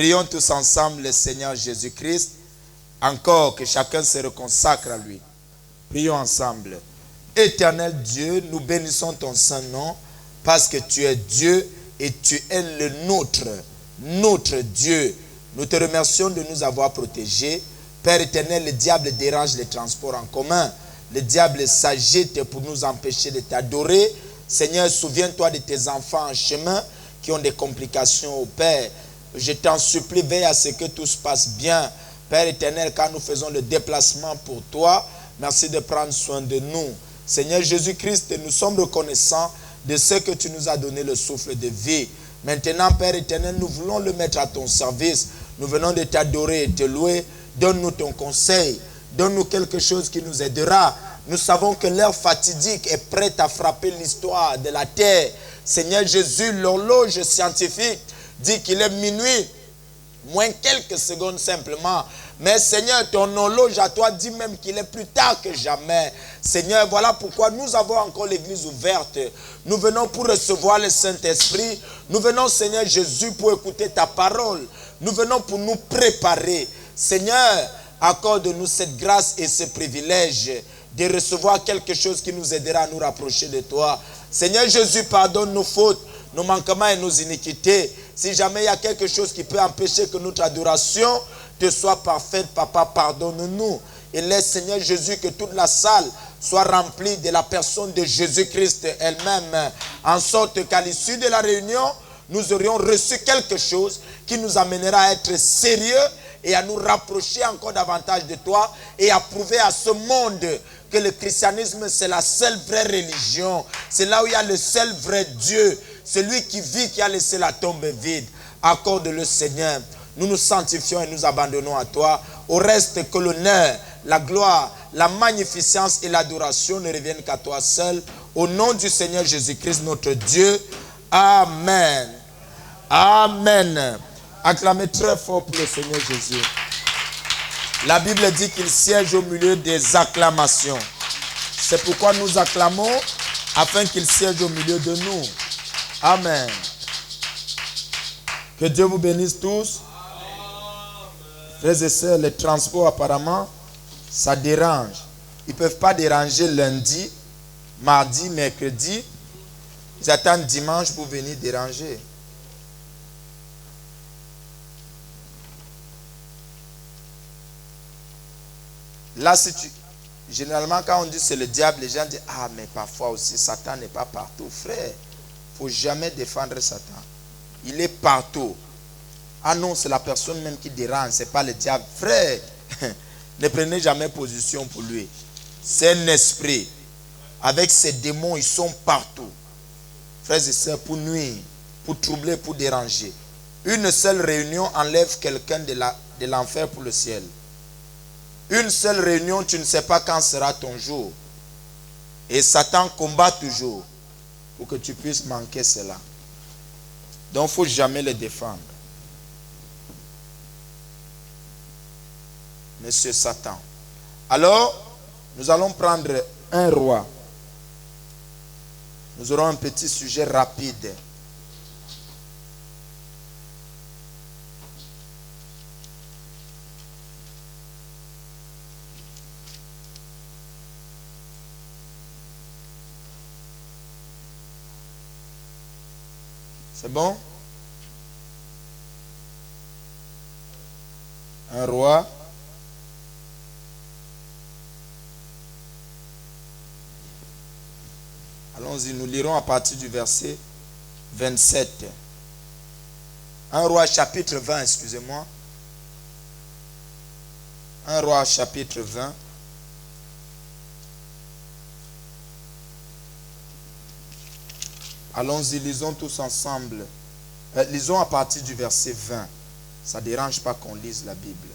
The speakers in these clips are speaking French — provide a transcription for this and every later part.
Prions tous ensemble le Seigneur Jésus-Christ. Encore que chacun se reconsacre à lui. Prions ensemble. Éternel Dieu, nous bénissons ton saint nom parce que tu es Dieu et tu es le notre Dieu. Nous te remercions de nous avoir protégés. Père éternel, le diable dérange les transports en commun. Le diable s'agite pour nous empêcher de t'adorer. Seigneur, souviens-toi de tes enfants en chemin qui ont des complications au Père. Je t'en supplie, veille à ce que tout se passe bien. Père éternel, quand nous faisons le déplacement pour toi, merci de prendre soin de nous. Seigneur Jésus-Christ, nous sommes reconnaissants de ce que tu nous as donné le souffle de vie. Maintenant, Père éternel, nous voulons le mettre à ton service. Nous venons de t'adorer et te louer. Donne-nous ton conseil. Donne-nous quelque chose qui nous aidera. Nous savons que l'heure fatidique est prête à frapper l'histoire de la terre. Seigneur Jésus, l'horloge scientifique dit qu'il est minuit, moins quelques secondes simplement. Mais Seigneur, ton horloge à toi dit même qu'il est plus tard que jamais. Seigneur, voilà pourquoi nous avons encore l'église ouverte. Nous venons pour recevoir le Saint-Esprit. Nous venons, Seigneur Jésus, pour écouter ta parole. Nous venons pour nous préparer. Seigneur, accorde-nous cette grâce et ce privilège de recevoir quelque chose qui nous aidera à nous rapprocher de toi. Seigneur Jésus, pardonne nos fautes, nos manquements et nos iniquités. Si jamais il y a quelque chose qui peut empêcher que notre adoration te soit parfaite, Papa, pardonne-nous. Et laisse, Seigneur Jésus, que toute la salle soit remplie de la personne de Jésus-Christ elle-même, en sorte qu'à l'issue de la réunion, nous aurions reçu quelque chose qui nous amènera à être sérieux et à nous rapprocher encore davantage de toi et à prouver à ce monde que le christianisme, c'est la seule vraie religion. C'est là où il y a le seul vrai Dieu. Celui qui vit, qui a laissé la tombe vide. Accorde-le, Seigneur. Nous nous sanctifions et nous abandonnons à toi. Au reste, que l'honneur, la gloire, la magnificence et l'adoration ne reviennent qu'à toi seul. Au nom du Seigneur Jésus-Christ, notre Dieu. Amen. Amen. Acclamez très fort pour le Seigneur Jésus. La Bible dit qu'il siège au milieu des acclamations. C'est pourquoi nous acclamons, afin qu'il siège au milieu de nous. Amen. Que Dieu vous bénisse tous. Frères et sœurs, les transports apparemment, ça dérange. Ils ne peuvent pas déranger lundi, mardi, mercredi. Ils attendent dimanche pour venir déranger. Là, généralement, quand on dit c'est le diable, les gens disent, ah, mais parfois aussi, Satan n'est pas partout. Frère, il ne faut jamais défendre Satan. Il est partout. Ah non, c'est la personne même qui dérange, ce n'est pas le diable. Frère, ne prenez jamais position pour lui. C'est un esprit. Avec ses démons, ils sont partout. Frères et sœurs, pour nuire, pour troubler, pour déranger. Une seule réunion enlève quelqu'un de l'enfer pour le ciel. Une seule réunion, tu ne sais pas quand sera ton jour. Et Satan combat toujours pour que tu puisses manquer cela. Donc, il ne faut jamais le défendre. Monsieur Satan. Alors, nous allons prendre un roi. Nous aurons un petit sujet rapide. C'est bon? Un roi. Allons-y, nous lirons à partir du verset 27. Un roi chapitre 20, excusez-moi. Un roi chapitre 20. Allons-y, lisons tous ensemble. Lisons à partir du verset 20. Ça ne dérange pas qu'on lise la Bible.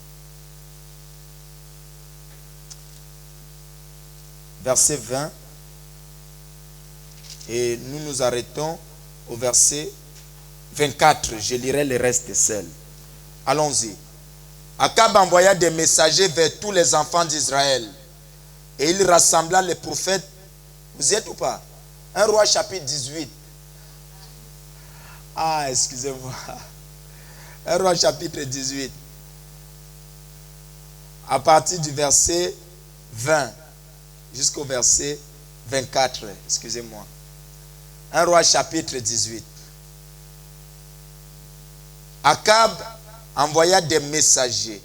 Verset 20. Et nous nous arrêtons au verset 24. Je lirai le reste seul. Allons-y. Akab envoya des messagers vers tous les enfants d'Israël. Et il rassembla les prophètes. Vous y êtes ou pas? Un roi chapitre 18. Ah, excusez-moi. 1 Roi chapitre 18. À partir du verset 20 jusqu'au verset 24. Excusez-moi. 1 Roi chapitre 18. Akab envoya des messagers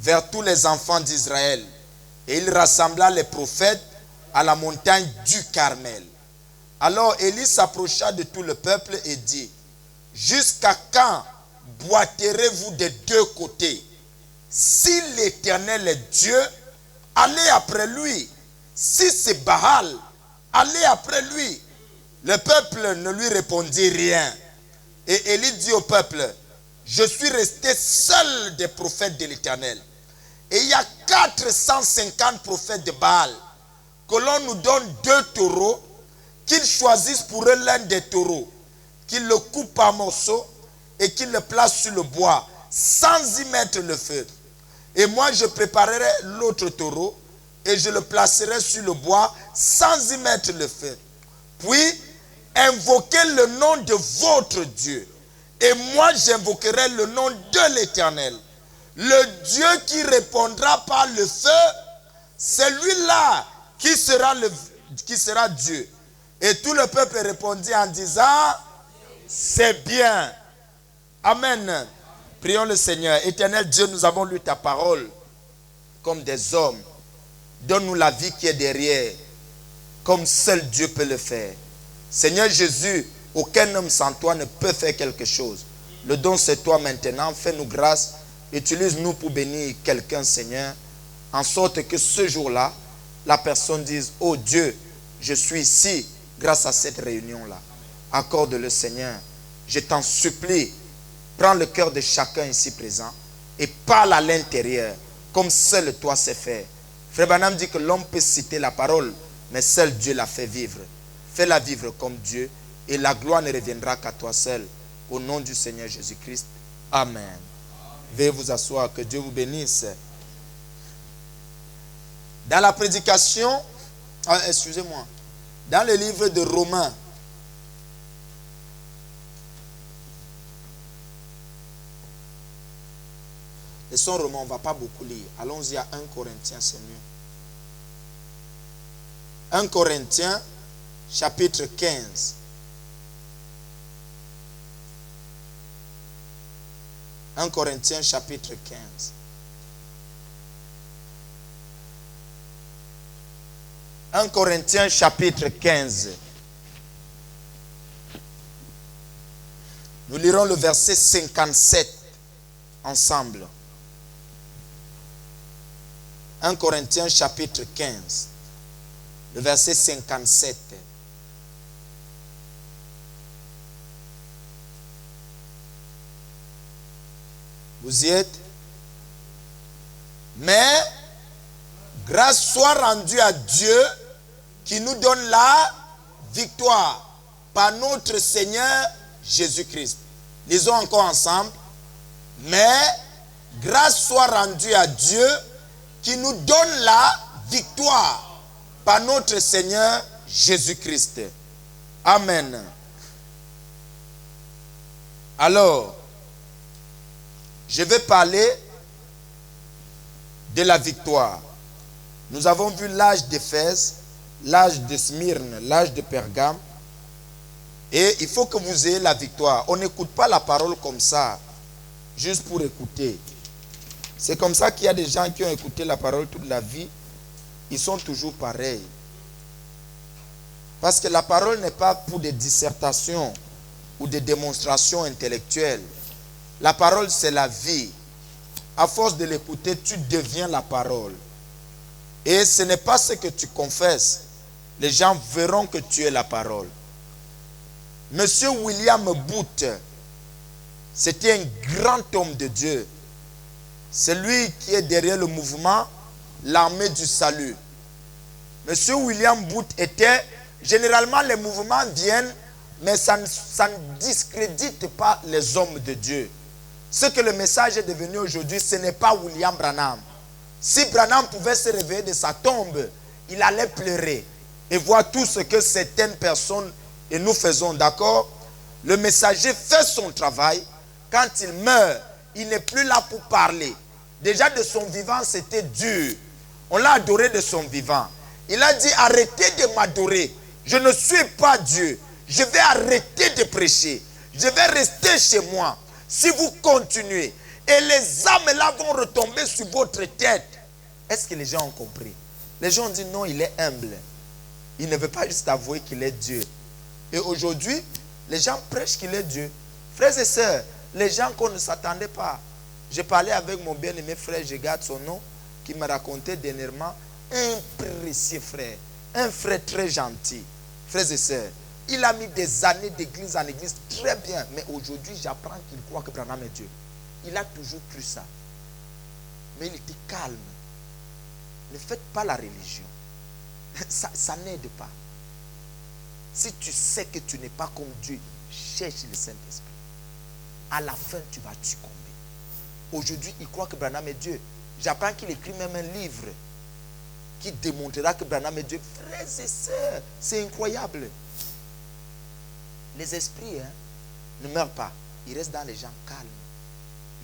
vers tous les enfants d'Israël et il rassembla les prophètes à la montagne du Carmel. Alors Élie s'approcha de tout le peuple et dit: jusqu'à quand boiterez-vous des deux côtés? Si l'Éternel est Dieu, allez après lui. Si c'est Baal, allez après lui. Le peuple ne lui répondit rien. Et Élie dit au peuple: je suis resté seul des prophètes de l'Éternel. Et il y a 450 prophètes de Baal. Que l'on nous donne 2 taureaux, qu'ils choisissent pour eux l'un des taureaux, qu'ils le coupent en morceaux et qu'ils le placent sur le bois sans y mettre le feu. Et moi je préparerai l'autre taureau et je le placerai sur le bois sans y mettre le feu. Puis invoquez le nom de votre Dieu. Et moi j'invoquerai le nom de l'Éternel. Le Dieu qui répondra par le feu, c'est lui-là qui sera Dieu. Et tout le peuple répondit en disant: c'est bien. Amen. Prions le Seigneur. Éternel Dieu, nous avons lu ta parole comme des hommes. Donne-nous la vie qui est derrière, comme seul Dieu peut le faire. Seigneur Jésus, aucun homme sans toi ne peut faire quelque chose. Le don c'est toi maintenant. Fais-nous grâce. Utilise-nous pour bénir quelqu'un, Seigneur, en sorte que ce jour-là, la personne dise: oh Dieu, je suis ici grâce à cette réunion-là. Accorde-le, Seigneur. Je t'en supplie. Prends le cœur de chacun ici présent et parle à l'intérieur comme seul toi sais faire. Frère Branham dit que l'homme peut citer la parole, mais seul Dieu la fait vivre. Fais-la vivre comme Dieu et la gloire ne reviendra qu'à toi seul. Au nom du Seigneur Jésus-Christ. Amen. Veuillez vous asseoir, que Dieu vous bénisse. Dans la prédication, excusez-moi, dans le livre de Romains, et son roman, on ne va pas beaucoup lire. Allons-y à 1 Corinthiens, c'est mieux. 1 Corinthiens, chapitre 15. 1 Corinthiens, chapitre 15. « 1 Corinthiens, chapitre 15. Nous lirons le verset 57 ensemble. 1 Corinthiens chapitre 15, le verset 57. Vous y êtes? Mais grâce soit rendue à Dieu qui nous donne la victoire par notre Seigneur Jésus-Christ. Lisons encore ensemble. Mais grâce soit rendue à Dieu qui nous donne la victoire par notre Seigneur Jésus-Christ. Amen. Alors, je vais parler de la victoire. Nous avons vu l'âge d'Éphèse, l'âge de Smyrne, l'âge de Pergame. Et il faut que vous ayez la victoire. On n'écoute pas la parole comme ça, juste pour écouter. C'est comme ça qu'il y a des gens qui ont écouté la parole toute la vie. Ils sont toujours pareils. Parce que la parole n'est pas pour des dissertations ou des démonstrations intellectuelles. La parole, c'est la vie. À force de l'écouter, tu deviens la parole. Et ce n'est pas ce que tu confesses. Les gens verront que tu es la parole. Monsieur William Booth, c'était un grand homme de Dieu. C'est lui qui est derrière le mouvement l'armée du salut. Monsieur William Booth était... Généralement, les mouvements viennent, mais ça ne discrédite pas les hommes de Dieu. Ce que le message est devenu aujourd'hui, ce n'est pas William Branham. Si Branham pouvait se réveiller de sa tombe, il allait pleurer et voir tout ce que certaines personnes et nous faisons, d'accord? Le messager fait son travail. Quand il meurt, il n'est plus là pour parler. Déjà de son vivant, c'était dur. On l'a adoré de son vivant. Il a dit, arrêtez de m'adorer. Je ne suis pas Dieu. Je vais arrêter de prêcher. Je vais rester chez moi. Si vous continuez, et les âmes là vont retomber sur votre tête. Est-ce que les gens ont compris? Les gens ont dit non, il est humble. Il ne veut pas juste avouer qu'il est Dieu. Et aujourd'hui, les gens prêchent qu'il est Dieu. Frères et sœurs, les gens qu'on ne s'attendait pas. J'ai parlé avec mon bien-aimé frère, je garde son nom, qui m'a raconté dernièrement, un précieux frère, un frère très gentil. Frères et sœurs, il a mis des années d'église en église, très bien. Mais aujourd'hui, j'apprends qu'il croit que Branham est Dieu. Il a toujours cru ça. Mais il était calme. Ne faites pas la religion. Ça n'aide pas. Si tu sais que tu n'es pas comme Dieu, cherche le Saint-Esprit. À la fin, tu vas succomber. Aujourd'hui, il croit que Branham est Dieu. J'apprends qu'il écrit même un livre qui démontrera que Branham est Dieu. Frères et sœurs, c'est incroyable. Les esprits ne meurent pas. Ils restent dans les gens calmes.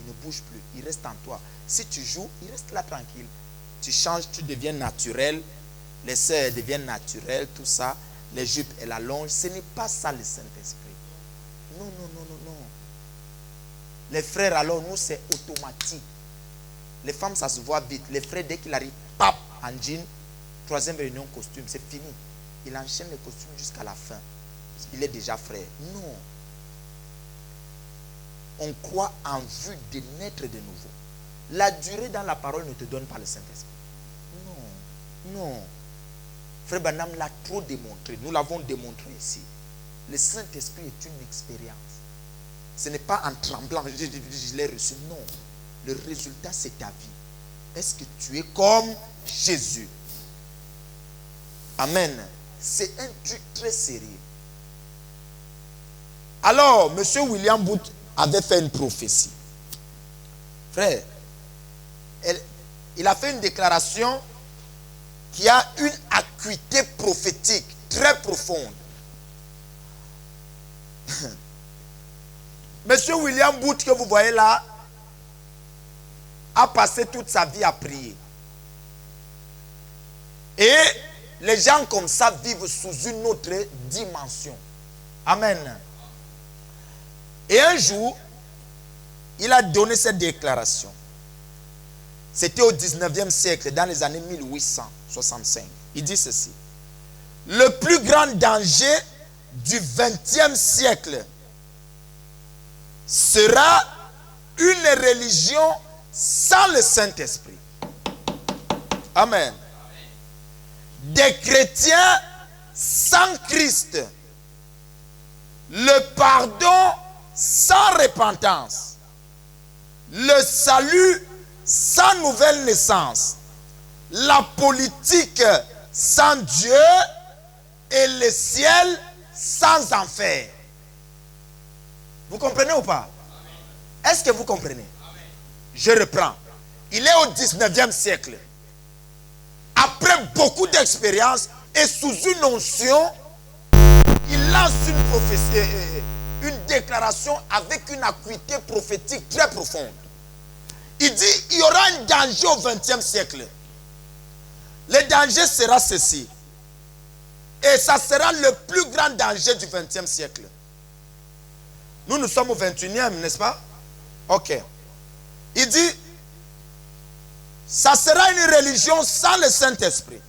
Ils ne bougent plus. Ils restent en toi. Si tu joues, ils restent là tranquilles. Tu changes, tu deviens naturel. Les sœurs deviennent naturelles, tout ça. Les jupes et la longe. Ce n'est pas ça le Saint-Esprit. Non, non, non, non, non. Les frères, alors, nous, c'est automatique. Les femmes, ça se voit vite. Les frères, dès qu'il arrive, pap, en jean, troisième réunion, costume, c'est fini. Il enchaîne les costumes jusqu'à la fin. Il est déjà frère. Non. On croit en vue de naître de nouveau. La durée dans la parole ne te donne pas le Saint-Esprit. Non. Non. Frère Branham l'a trop démontré. Nous l'avons démontré ici. Le Saint-Esprit est une expérience. Ce n'est pas en tremblant, je l'ai reçu. Non. Le résultat, c'est ta vie. Est-ce que tu es comme Jésus? Amen. C'est un truc très sérieux. Alors, M. William Booth avait fait une prophétie. Frère, il a fait une déclaration qui a une acuité prophétique très profonde. Monsieur William Booth, que vous voyez là, a passé toute sa vie à prier. Et les gens comme ça vivent sous une autre dimension. Amen. Et un jour, il a donné cette déclaration. C'était au 19e siècle, dans les années 1865. Il dit ceci. Le plus grand danger du 20e siècle sera une religion sans le Saint-Esprit. Amen. Des chrétiens sans Christ. Le pardon sans repentance. Le salut sans nouvelle naissance. La politique sans Dieu et le ciel sans enfer. Vous comprenez ou pas? Est-ce que vous comprenez? Je reprends. Il est au 19e siècle. Après beaucoup d'expérience et sous une onction, il lance une prophétie, une déclaration avec une acuité prophétique très profonde. Il dit, il y aura un danger au 20e siècle. Le danger sera ceci. Et ça sera le plus grand danger du 20e siècle. Nous sommes au 21e, n'est-ce pas? Ok. Il dit, ça sera une religion sans le Saint-Esprit.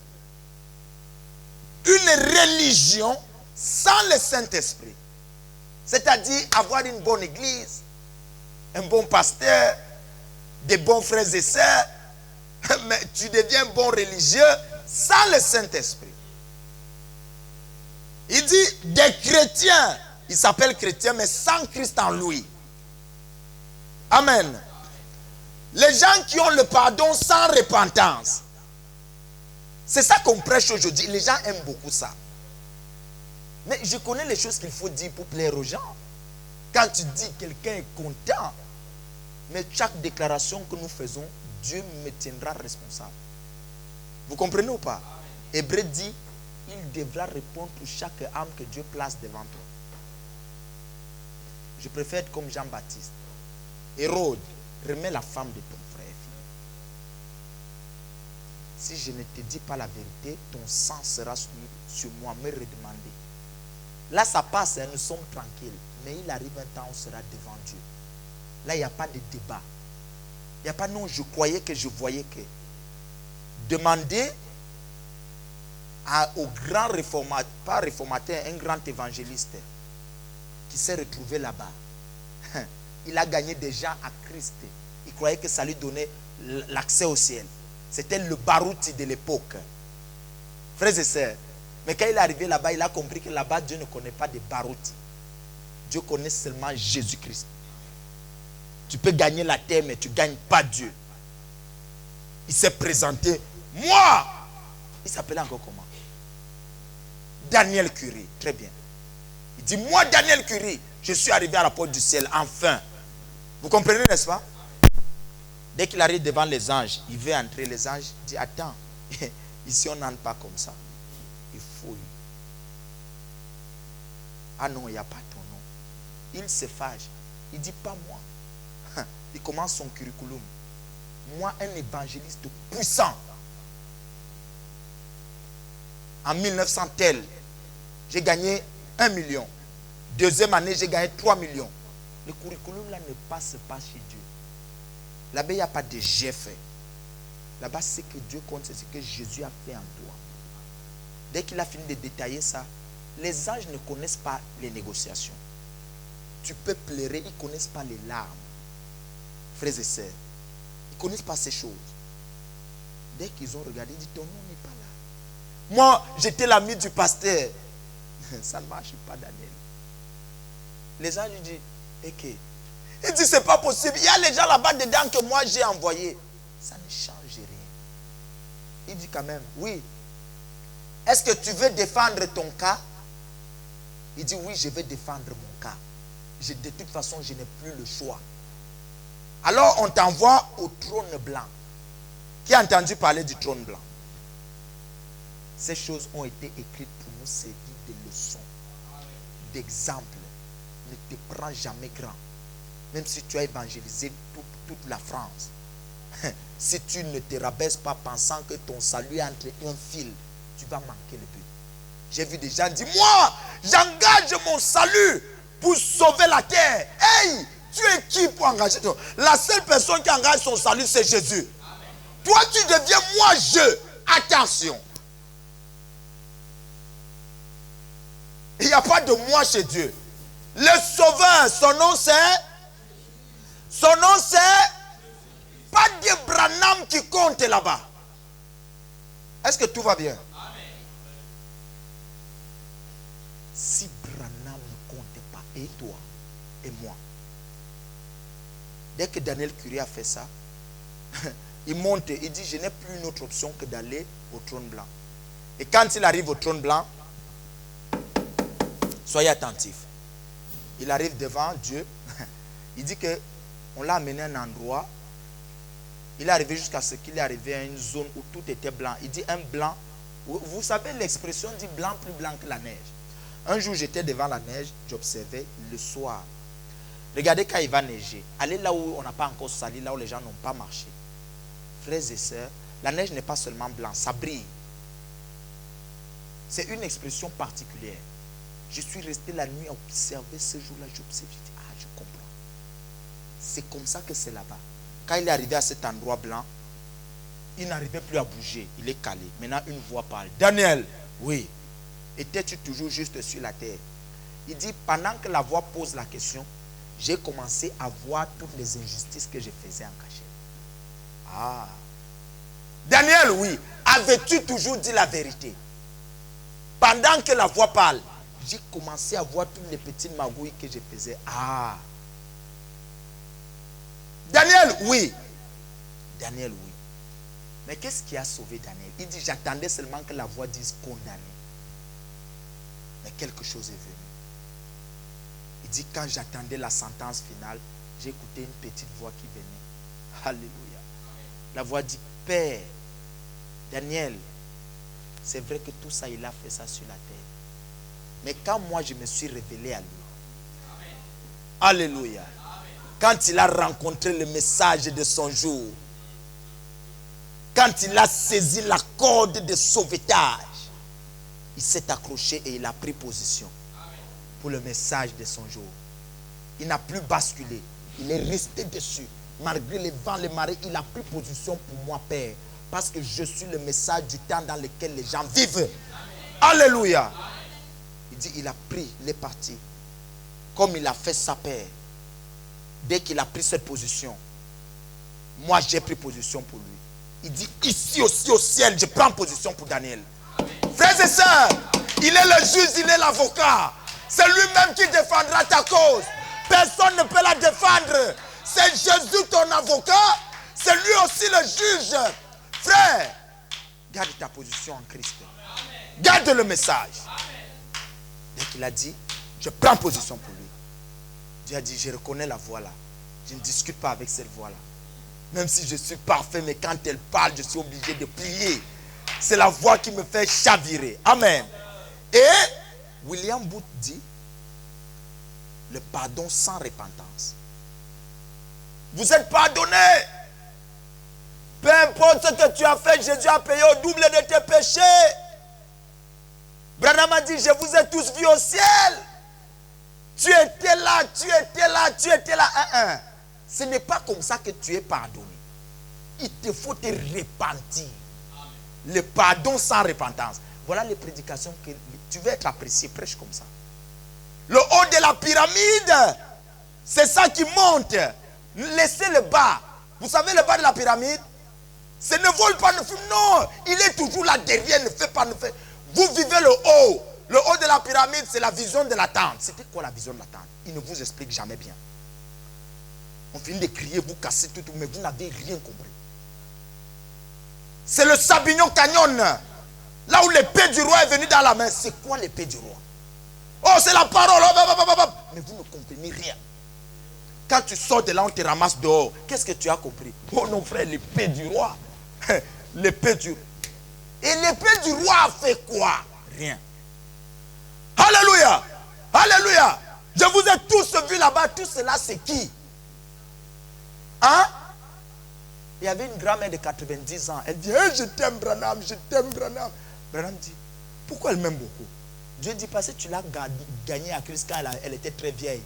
Une religion sans le Saint-Esprit. C'est-à-dire avoir une bonne église, un bon pasteur, des bons frères et sœurs, mais tu deviens bon religieux sans le Saint-Esprit. Il dit des chrétiens, il s'appelle chrétien, mais sans Christ en lui. Amen. Les gens qui ont le pardon sans repentance. C'est ça qu'on prêche aujourd'hui. Les gens aiment beaucoup ça. Mais je connais les choses qu'il faut dire pour plaire aux gens. Quand tu dis quelqu'un est content, mais chaque déclaration que nous faisons, Dieu me tiendra responsable. Vous comprenez ou pas? Hébreu dit, il devra répondre pour chaque âme que Dieu place devant toi. Je préfère être comme Jean-Baptiste. Hérode, remets la femme de ton frère. Si je ne te dis pas la vérité, ton sang sera sur moi, me redemander. Là, ça passe, nous sommes tranquilles. Mais il arrive un temps où on sera devant Dieu. Là, il n'y a pas de débat. Il n'y a pas non, je croyais que je voyais que. Demandez au grand réformateur, pas réformateur, un grand évangéliste qui s'est retrouvé là-bas. Il a gagné des gens à Christ. Il croyait que ça lui donnait l'accès au ciel. C'était le barouti de l'époque. Frères et sœurs, mais quand il est arrivé là-bas, il a compris que là-bas, Dieu ne connaît pas de barouti. Dieu connaît seulement Jésus-Christ. Tu peux gagner la terre, mais tu ne gagnes pas Dieu. Il s'est présenté. Moi! Il s'appelait encore comment? Daniel Curie. Très bien. Il dit, moi, Daniel Curie, je suis arrivé à la porte du ciel, enfin. Vous comprenez, n'est-ce pas? Dès qu'il arrive devant les anges, il veut entrer. Les anges disent, attends, ici on n'entre pas comme ça. Il faut. Ah non, il n'y a pas ton nom. Il se fâche. Il dit, pas moi. Il commence son curriculum. Moi, un évangéliste puissant. En 1900 tel, j'ai gagné 1 million. Deuxième année, j'ai gagné 3 millions. Le curriculum là ne passe pas chez Dieu. Là-bas, il n'y a pas de j'ai fait. Là-bas, c'est que Dieu compte, c'est ce que Jésus a fait en toi. Dès qu'il a fini de détailler ça, les anges ne connaissent pas les négociations. Tu peux pleurer, ils ne connaissent pas les larmes. Frères et sœurs, ils ne connaissent pas ces choses. Dès qu'ils ont regardé, ils disent, ton nom n'est pas là. Moi, j'étais l'ami du pasteur. Ça ne marche pas, Daniel. Les anges disent, ok. Il dit, c'est pas possible. Il y a les gens là-bas dedans que moi j'ai envoyés. Ça ne change rien. Il dit quand même, oui. Est-ce que tu veux défendre ton cas? Il dit, oui, je vais défendre mon cas. De toute façon, je n'ai plus le choix. Alors, on t'envoie au trône blanc. Qui a entendu parler du trône blanc? Ces choses ont été écrites pour nous servir de leçons, d'exemples. Ne te prends jamais grand. Même si tu as évangélisé toute la France. Si tu ne te rabaisses pas pensant que ton salut est entre un fil, tu vas manquer le but. J'ai vu des gens dire, moi, j'engage mon salut pour sauver la terre. Hey, tu es qui pour engager ton... La seule personne qui engage son salut, c'est Jésus. Amen. Toi, tu deviens moi, je. Attention. Il n'y a pas de moi chez Dieu. Le sauveur, son nom c'est... Son nom c'est... Pas de Branham qui compte là-bas. Est-ce que tout va bien? Amen. Si Branham ne compte pas, et toi, et moi. Dès que Daniel Curie a fait ça, il monte, il dit, je n'ai plus une autre option que d'aller au trône blanc. Et quand il arrive au trône blanc, soyez attentifs. Il arrive devant Dieu. Il dit que on l'a amené à un endroit. Il est arrivé jusqu'à ce qu'il est arrivé à une zone où tout était blanc. Il dit un blanc. Vous savez l'expression dit blanc plus blanc que la neige. Un jour j'étais devant la neige, j'observais le soir. Regardez quand il va neiger. Allez là où on n'a pas encore sali, là où les gens n'ont pas marché. Frères et sœurs, la neige n'est pas seulement blanc, ça brille. C'est une expression particulière. Je suis resté la nuit à observer ce jour-là. J'observe, je dis, ah, je comprends. C'est comme ça que c'est là-bas. Quand il est arrivé à cet endroit blanc, il n'arrivait plus à bouger. Il est calé. Maintenant, une voix parle. Daniel, oui. Étais-tu toujours juste sur la terre? Il dit, pendant que la voix pose la question, j'ai commencé à voir toutes les injustices que je faisais en cachette. Ah. Daniel, oui. Avais-tu toujours dit la vérité? Pendant que la voix parle, j'ai commencé à voir toutes les petites magouilles que je faisais. Ah. Daniel, oui. Daniel, oui. Mais qu'est-ce qui a sauvé Daniel? Il dit, j'attendais seulement que la voix dise condamné. Mais quelque chose est venu. Il dit, quand j'attendais la sentence finale, j'ai écouté une petite voix qui venait. Alléluia. La voix dit, Père, Daniel, c'est vrai que tout ça, il a fait ça sur la terre. Mais quand moi, je me suis révélé à lui. Alléluia. Quand il a rencontré le message de son jour, quand il a saisi la corde de sauvetage, il s'est accroché et il a pris position pour le message de son jour. Il n'a plus basculé. Il est resté dessus. Malgré les vents, les marées, il a pris position pour moi, Père. Parce que je suis le message du temps dans lequel les gens vivent. Alléluia. Il dit, il a pris, il est parti. Comme il a fait sa Père. Dès qu'il a pris cette position, moi j'ai pris position pour lui. Il dit, ici aussi au ciel, je prends position pour Daniel. Frères et sœurs, il est le juge, il est l'avocat. C'est lui-même qui défendra ta cause. Personne ne peut la défendre. C'est Jésus ton avocat. C'est lui aussi le juge. Frère, garde ta position en Christ. Garde le message. Dès qu'il a dit, je prends position pour lui. Dieu a dit, je reconnais la voix là. Je ne discute pas avec cette voix là. Même si je suis parfait, mais quand elle parle, je suis obligé de prier. C'est la voix qui me fait chavirer. Amen. Et William Booth dit, le pardon sans repentance. Vous êtes pardonné. Peu importe ce que tu as fait, Jésus a payé au double de tes péchés. Branham a dit, je vous ai tous vus au ciel. Tu étais là, tu étais là, tu étais là. Ce n'est pas comme ça que tu es pardonné. Il te faut te repentir. Le pardon sans repentance. Voilà les prédications que tu veux être apprécié, prêche comme ça. Le haut de la pyramide, c'est ça qui monte. Laissez le bas. Vous savez le bas de la pyramide? Ce ne vole pas, ne fume. Non, il est toujours là derrière, ne fait pas, ne fait. Vous vivez le haut. Le haut de la pyramide, c'est la vision de la tente. C'était quoi la vision de la tente? Il ne vous explique jamais bien. On finit de crier, vous cassez tout, mais vous n'avez rien compris. C'est le Sabinon Canyon. Là où l'épée du roi est venue dans la main. C'est quoi l'épée du roi? Oh, c'est la parole. Mais vous ne comprenez rien. Quand tu sors de là, on te ramasse dehors. Qu'est-ce que tu as compris? Oh non, frère, l'épée du roi. L'épée du roi. Et l'épée du roi a fait quoi? Rien. Alléluia. Alléluia. Je vous ai tous vus là-bas. Tout cela, c'est qui? Hein? Il y avait une grand-mère de 90 ans. Elle dit, hey, je t'aime Branham, je t'aime Branham. Branham dit, pourquoi elle m'aime beaucoup? Dieu dit, parce que tu l'as gagné à Christ quand elle était très vieille.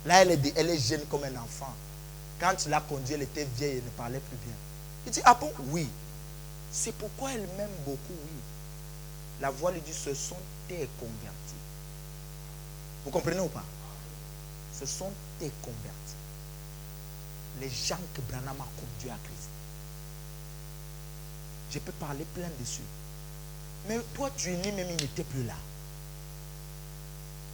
Là, elle est jeune comme un enfant. Quand tu l'as conduit, elle était vieille, elle ne parlait plus bien. Il dit, ah bon? Oui. C'est pourquoi elle m'aime beaucoup, oui. La voix lui dit, ce sont tes convertis. Vous comprenez ou pas? Ce sont tes convertis. Les gens que Branham a conduits à Christ. Je peux parler plein dessus. Mais toi, tu es né, même il n'était plus là.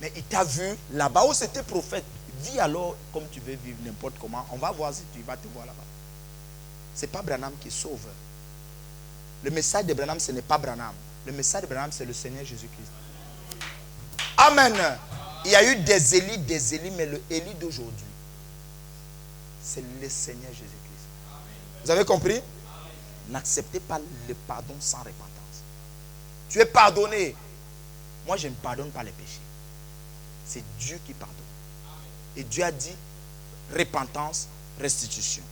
Mais il t'a vu là-bas où c'était prophète. Vis alors comme tu veux vivre n'importe comment. On va voir si tu vas te voir là-bas. Ce n'est pas Branham qui sauve. Le message de Branham, ce n'est pas Branham. Le message de Branham, c'est le Seigneur Jésus-Christ. Amen. Il y a eu des Élis, mais le Élie d'aujourd'hui, c'est le Seigneur Jésus-Christ. Vous avez compris? N'acceptez pas le pardon sans repentance. Tu es pardonné. Moi, je ne pardonne pas les péchés. C'est Dieu qui pardonne. Et Dieu a dit repentance, restitution.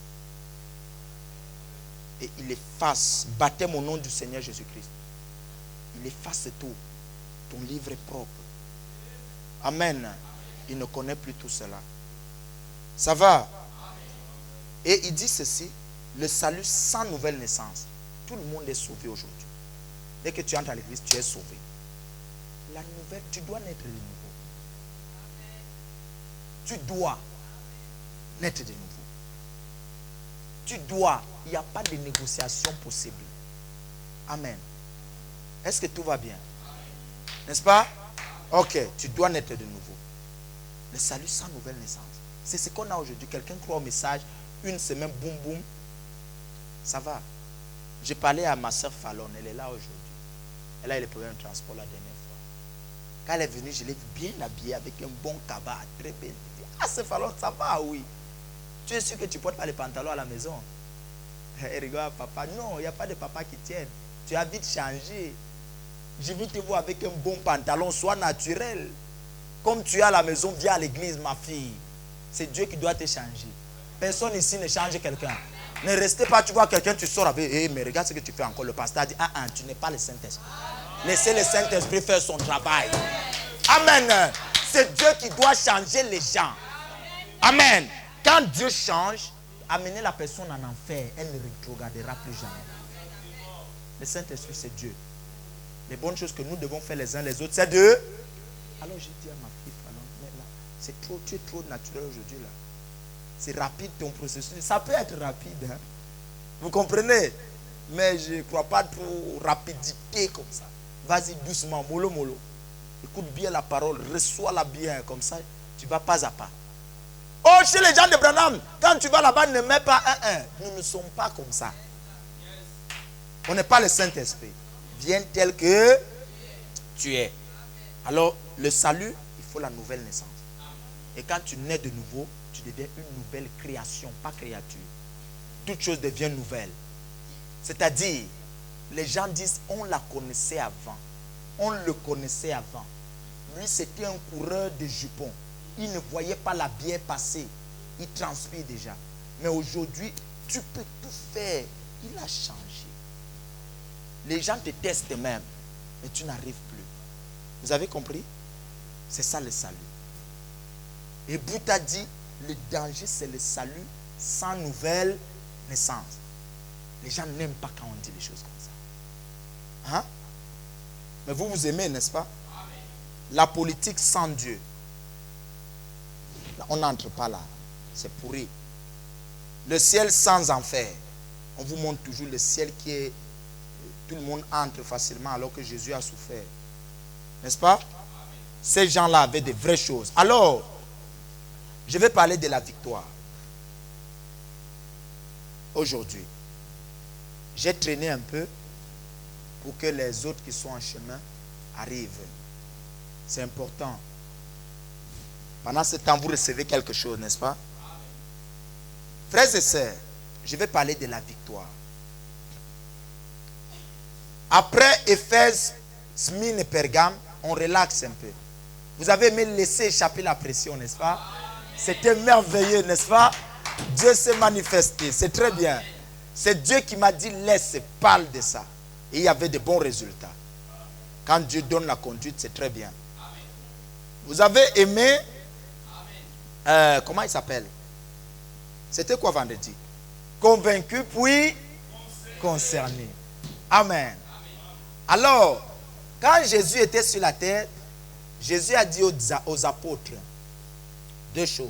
Et il efface, baptême au nom du Seigneur Jésus-Christ. Il efface tout. Ton livre est propre. Amen. Il ne connaît plus tout cela. Ça va? Et il dit ceci, le salut sans nouvelle naissance. Tout le monde est sauvé aujourd'hui. Dès que tu entres à l'église, tu es sauvé. La nouvelle, tu dois naître de nouveau. Tu dois naître de nouveau. Tu dois. Il n'y a pas de négociation possible. Amen. Est-ce que tout va bien? N'est-ce pas? Ok, tu dois naître de nouveau. Le salut sans nouvelle naissance. C'est ce qu'on a aujourd'hui. Quelqu'un croit au message, une semaine, boum, boum. Ça va. J'ai parlé à ma soeur Fallon, elle est là aujourd'hui. Elle a eu le problème de transport la dernière fois. Quand elle est venue, je l'ai vu bien habillée avec un bon cabas, très belle. Ah, c'est Fallon, ça va, oui. Tu es sûr que tu ne portes pas les pantalons à la maison? Elle regarde papa. Non, il n'y a pas de papa qui tienne. Tu as vite changé. Je veux te voir avec un bon pantalon, sois naturel. Comme tu es à la maison, viens à l'église, ma fille. c'est Dieu qui doit te changer. Personne ici ne change quelqu'un. Ne restez pas, tu vois quelqu'un, tu sors avec, mais regarde ce que tu fais encore. Le pasteur a dit, tu n'es pas le Saint-Esprit. Laissez le Saint-Esprit faire son travail. Amen. C'est Dieu qui doit changer les gens. Amen. Quand Dieu change, amener la personne en enfer, elle ne regardera plus jamais. Le Saint-Esprit, c'est Dieu. Les bonnes choses que nous devons faire les uns les autres, c'est Dieu. Alors j'ai dit à ma fille, tu es trop naturel aujourd'hui là. C'est rapide ton processus. Ça peut être rapide. Hein? Vous comprenez? Mais je ne crois pas trop rapidité comme ça. Vas-y doucement, mollo mollo. Écoute bien la parole, reçois-la bien comme ça. Tu vas pas à pas. Oh, chez les gens de Branham, quand tu vas là-bas, ne mets pas un. Nous ne sommes pas comme ça. On n'est pas le Saint-Esprit. Viens tel que tu es. Alors, le salut, il faut la nouvelle naissance. Et quand tu nais de nouveau, tu deviens une nouvelle création, pas créature. Toute chose devient nouvelle. C'est-à-dire, les gens disent, on la connaissait avant. On le connaissait avant. Lui, c'était un coureur de jupons. Il ne voyait pas la bière passer. Il transpire déjà. Mais aujourd'hui, tu peux tout faire. Il a changé. Les gens te testent même. Mais tu n'arrives plus. Vous avez compris? C'est ça le salut. Et Bouddha dit, le danger c'est le salut sans nouvelle naissance. Les gens n'aiment pas quand on dit les choses comme ça. Hein? Mais vous aimez, n'est-ce pas? La politique sans Dieu. On n'entre pas là. C'est pourri. Le ciel sans enfer. On vous montre toujours le ciel qui est... Tout le monde entre facilement alors que Jésus a souffert. N'est-ce pas? Ces gens-là avaient de vraies choses. Alors, je vais parler de la victoire. Aujourd'hui, j'ai traîné un peu pour que les autres qui sont en chemin arrivent. C'est important. Pendant ce temps, vous recevez quelque chose, n'est-ce pas? Frères et sœurs, je vais parler de la victoire. Après Éphèse, Smyrne et Pergame, on relaxe un peu. Vous avez aimé laisser échapper la pression, n'est-ce pas? C'était merveilleux, n'est-ce pas? Dieu s'est manifesté, c'est très bien. C'est Dieu qui m'a dit, laisse, parle de ça. Et il y avait de bons résultats. Quand Dieu donne la conduite, c'est très bien. Vous avez aimé, comment il s'appelle? C'était quoi vendredi? Convaincu, puis concerné. Amen. Alors, quand Jésus était sur la terre, Jésus a dit aux apôtres deux choses.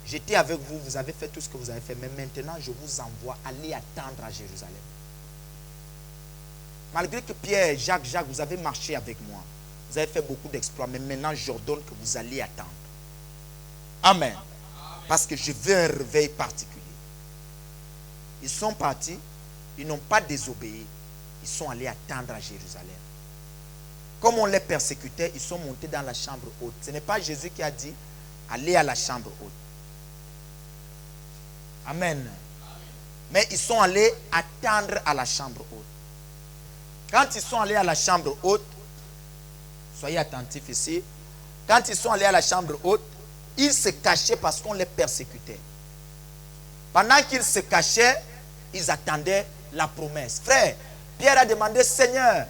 J'étais avec vous, vous avez fait tout ce que vous avez fait, mais maintenant je vous envoie aller attendre à Jérusalem. Malgré que Pierre, Jacques, vous avez marché avec moi, vous avez fait beaucoup d'exploits, mais maintenant j'ordonne que vous allez attendre. Amen. Parce que je veux un réveil particulier. Ils sont partis, ils n'ont pas désobéi, ils sont allés attendre à Jérusalem. Comme on les persécutait, ils sont montés dans la chambre haute. Ce n'est pas Jésus qui a dit, allez à la chambre haute. Amen. Mais ils sont allés attendre à la chambre haute. Quand ils sont allés à la chambre haute, soyez attentifs ici, quand ils sont allés à la chambre haute, ils se cachaient parce qu'on les persécutait. Pendant qu'ils se cachaient, ils attendaient la promesse. Frère, Pierre a demandé, Seigneur,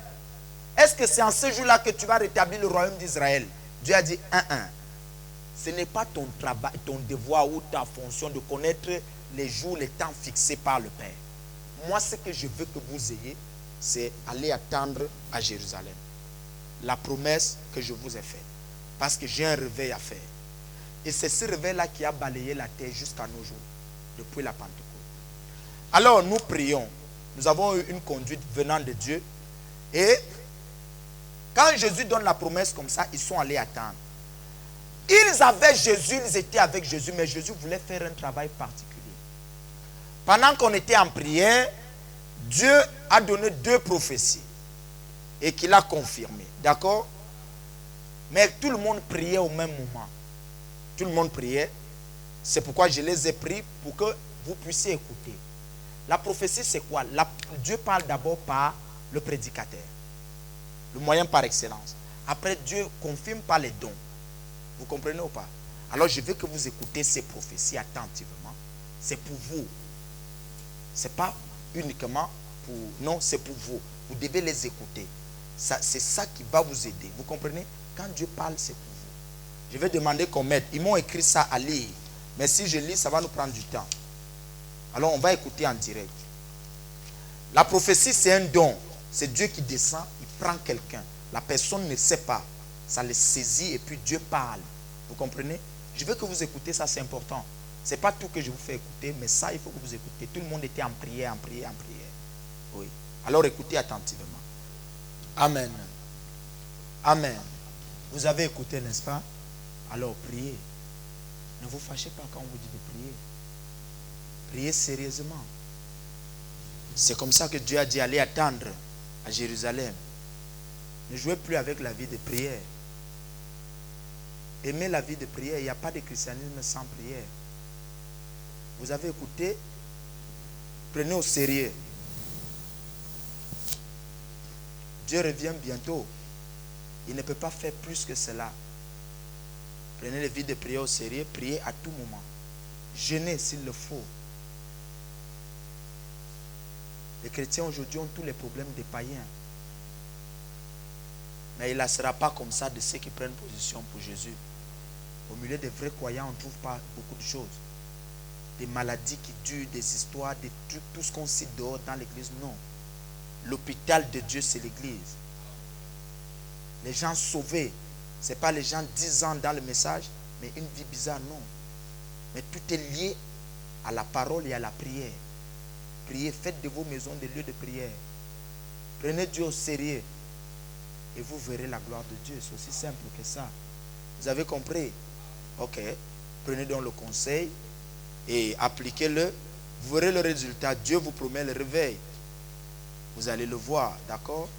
est-ce que c'est en ce jour-là que tu vas rétablir le royaume d'Israël? Dieu a dit, ce n'est pas ton travail, ton devoir ou ta fonction de connaître les jours, les temps fixés par le Père. Moi, ce que je veux que vous ayez, c'est aller attendre à Jérusalem. La promesse que je vous ai faite. Parce que j'ai un réveil à faire. Et c'est ce réveil-là qui a balayé la terre jusqu'à nos jours, depuis la Pentecôte. Alors, nous prions. Nous avons eu une conduite venant de Dieu. Et quand Jésus donne la promesse comme ça, ils sont allés attendre. Ils avaient Jésus, ils étaient avec Jésus, mais Jésus voulait faire un travail particulier. Pendant qu'on était en prière, Dieu a donné 2 prophéties et qu'il a confirmé. D'accord? Mais tout le monde priait au même moment. Tout le monde priait. C'est pourquoi je les ai pris pour que vous puissiez écouter. La prophétie, c'est quoi? Dieu parle d'abord par le prédicateur. Le moyen par excellence. Après, Dieu confirme par les dons. Vous comprenez ou pas? Alors je veux que vous écoutez ces prophéties attentivement. C'est pour vous. Ce n'est pas uniquement pour... Non, c'est pour vous. Vous devez les écouter. C'est ça qui va vous aider. Vous comprenez? Quand Dieu parle, c'est pour vous. Je vais demander qu'on m'aide. Ils m'ont écrit ça à lire. Mais si je lis, ça va nous prendre du temps. Alors on va écouter en direct. La prophétie, c'est un don. C'est Dieu qui descend, il prend quelqu'un. La personne ne sait pas. Ça le saisit et puis Dieu parle. Vous comprenez? Je veux que vous écoutez, ça c'est important. Ce n'est pas tout que je vous fais écouter, mais ça il faut que vous écoutez. Tout le monde était en prière, en prière, en prière. Oui. Alors écoutez attentivement. Amen. Amen. Vous avez écouté, n'est-ce pas? Alors priez. Ne vous fâchez pas quand on vous dit de prier. Priez sérieusement. C'est comme ça que Dieu a dit allez attendre à Jérusalem. Ne jouez plus avec la vie de prière. Aimez la vie de prière. Il n'y a pas de christianisme sans prière. Vous avez écouté? Prenez au sérieux. Dieu revient bientôt. Il ne peut pas faire plus que cela. Prenez la vie de prière au sérieux. Priez à tout moment. Jeûnez s'il le faut. Les chrétiens aujourd'hui ont tous les problèmes des païens. Mais il ne sera pas comme ça de ceux qui prennent position pour Jésus. Au milieu des vrais croyants, on ne trouve pas beaucoup de choses. Des maladies qui durent, des histoires, des trucs, tout ce qu'on cite dehors dans l'église. Non. L'hôpital de Dieu, c'est l'église. Les gens sauvés, ce n'est pas les gens 10 ans dans le message, mais une vie bizarre, non. Mais tout est lié à la parole et à la prière. Priez, faites de vos maisons des lieux de prière. Prenez Dieu au sérieux et vous verrez la gloire de Dieu. C'est aussi simple que ça. Vous avez compris? Ok. Prenez donc le conseil et appliquez-le. Vous verrez le résultat. Dieu vous promet le réveil. Vous allez le voir, d'accord?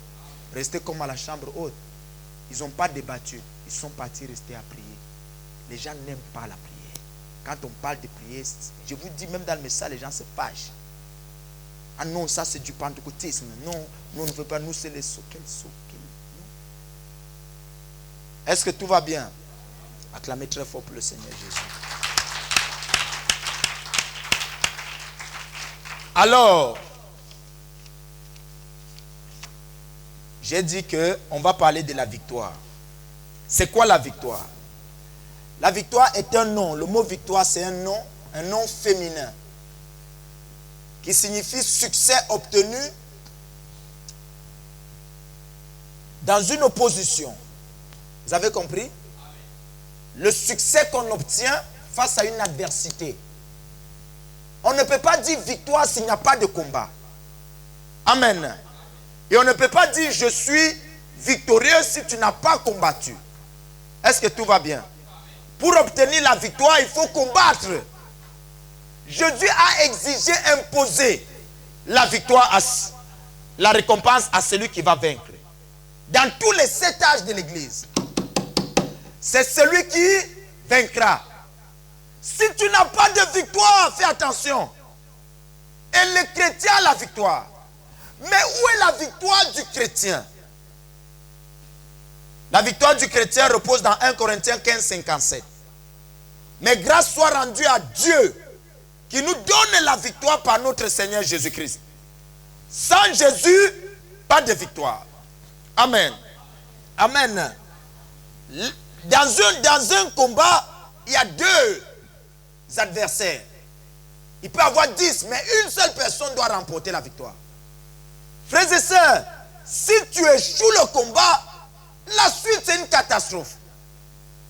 Restez comme à la chambre haute. Ils n'ont pas débattu. Ils sont partis rester à prier. Les gens n'aiment pas la prière. Quand on parle de prière, je vous dis, même dans le message, les gens se fâchent. Ah non, ça c'est du pentecôtisme. Non, nous ne veut pas, nous c'est les soquels. Est-ce que tout va bien? Acclamez très fort pour le Seigneur Jésus. Alors, j'ai dit qu'on va parler de la victoire. C'est quoi la victoire? La victoire est un nom. Le mot victoire, c'est un nom féminin, qui signifie succès obtenu dans une opposition. Vous avez compris? Le succès qu'on obtient face à une adversité. On ne peut pas dire victoire s'il n'y a pas de combat. Amen. Et on ne peut pas dire je suis victorieux si tu n'as pas combattu. Est-ce que tout va bien? Pour obtenir la victoire, il faut combattre. Jésus a exigé, imposé la victoire, la récompense à celui qui va vaincre. Dans tous les 7 âges de l'église, c'est celui qui vaincra. Si tu n'as pas de victoire, fais attention. Et le chrétien a la victoire. Mais où est la victoire du chrétien? La victoire du chrétien repose dans 1 Corinthiens 15, 57. Mais grâce soit rendue à Dieu qui nous donne la victoire par notre Seigneur Jésus-Christ. Sans Jésus, pas de victoire. Amen. Amen. Dans un combat, il y a 2 adversaires. Il peut y avoir 10, mais une seule personne doit remporter la victoire. Frères et sœurs, si tu échoues le combat, la suite c'est une catastrophe.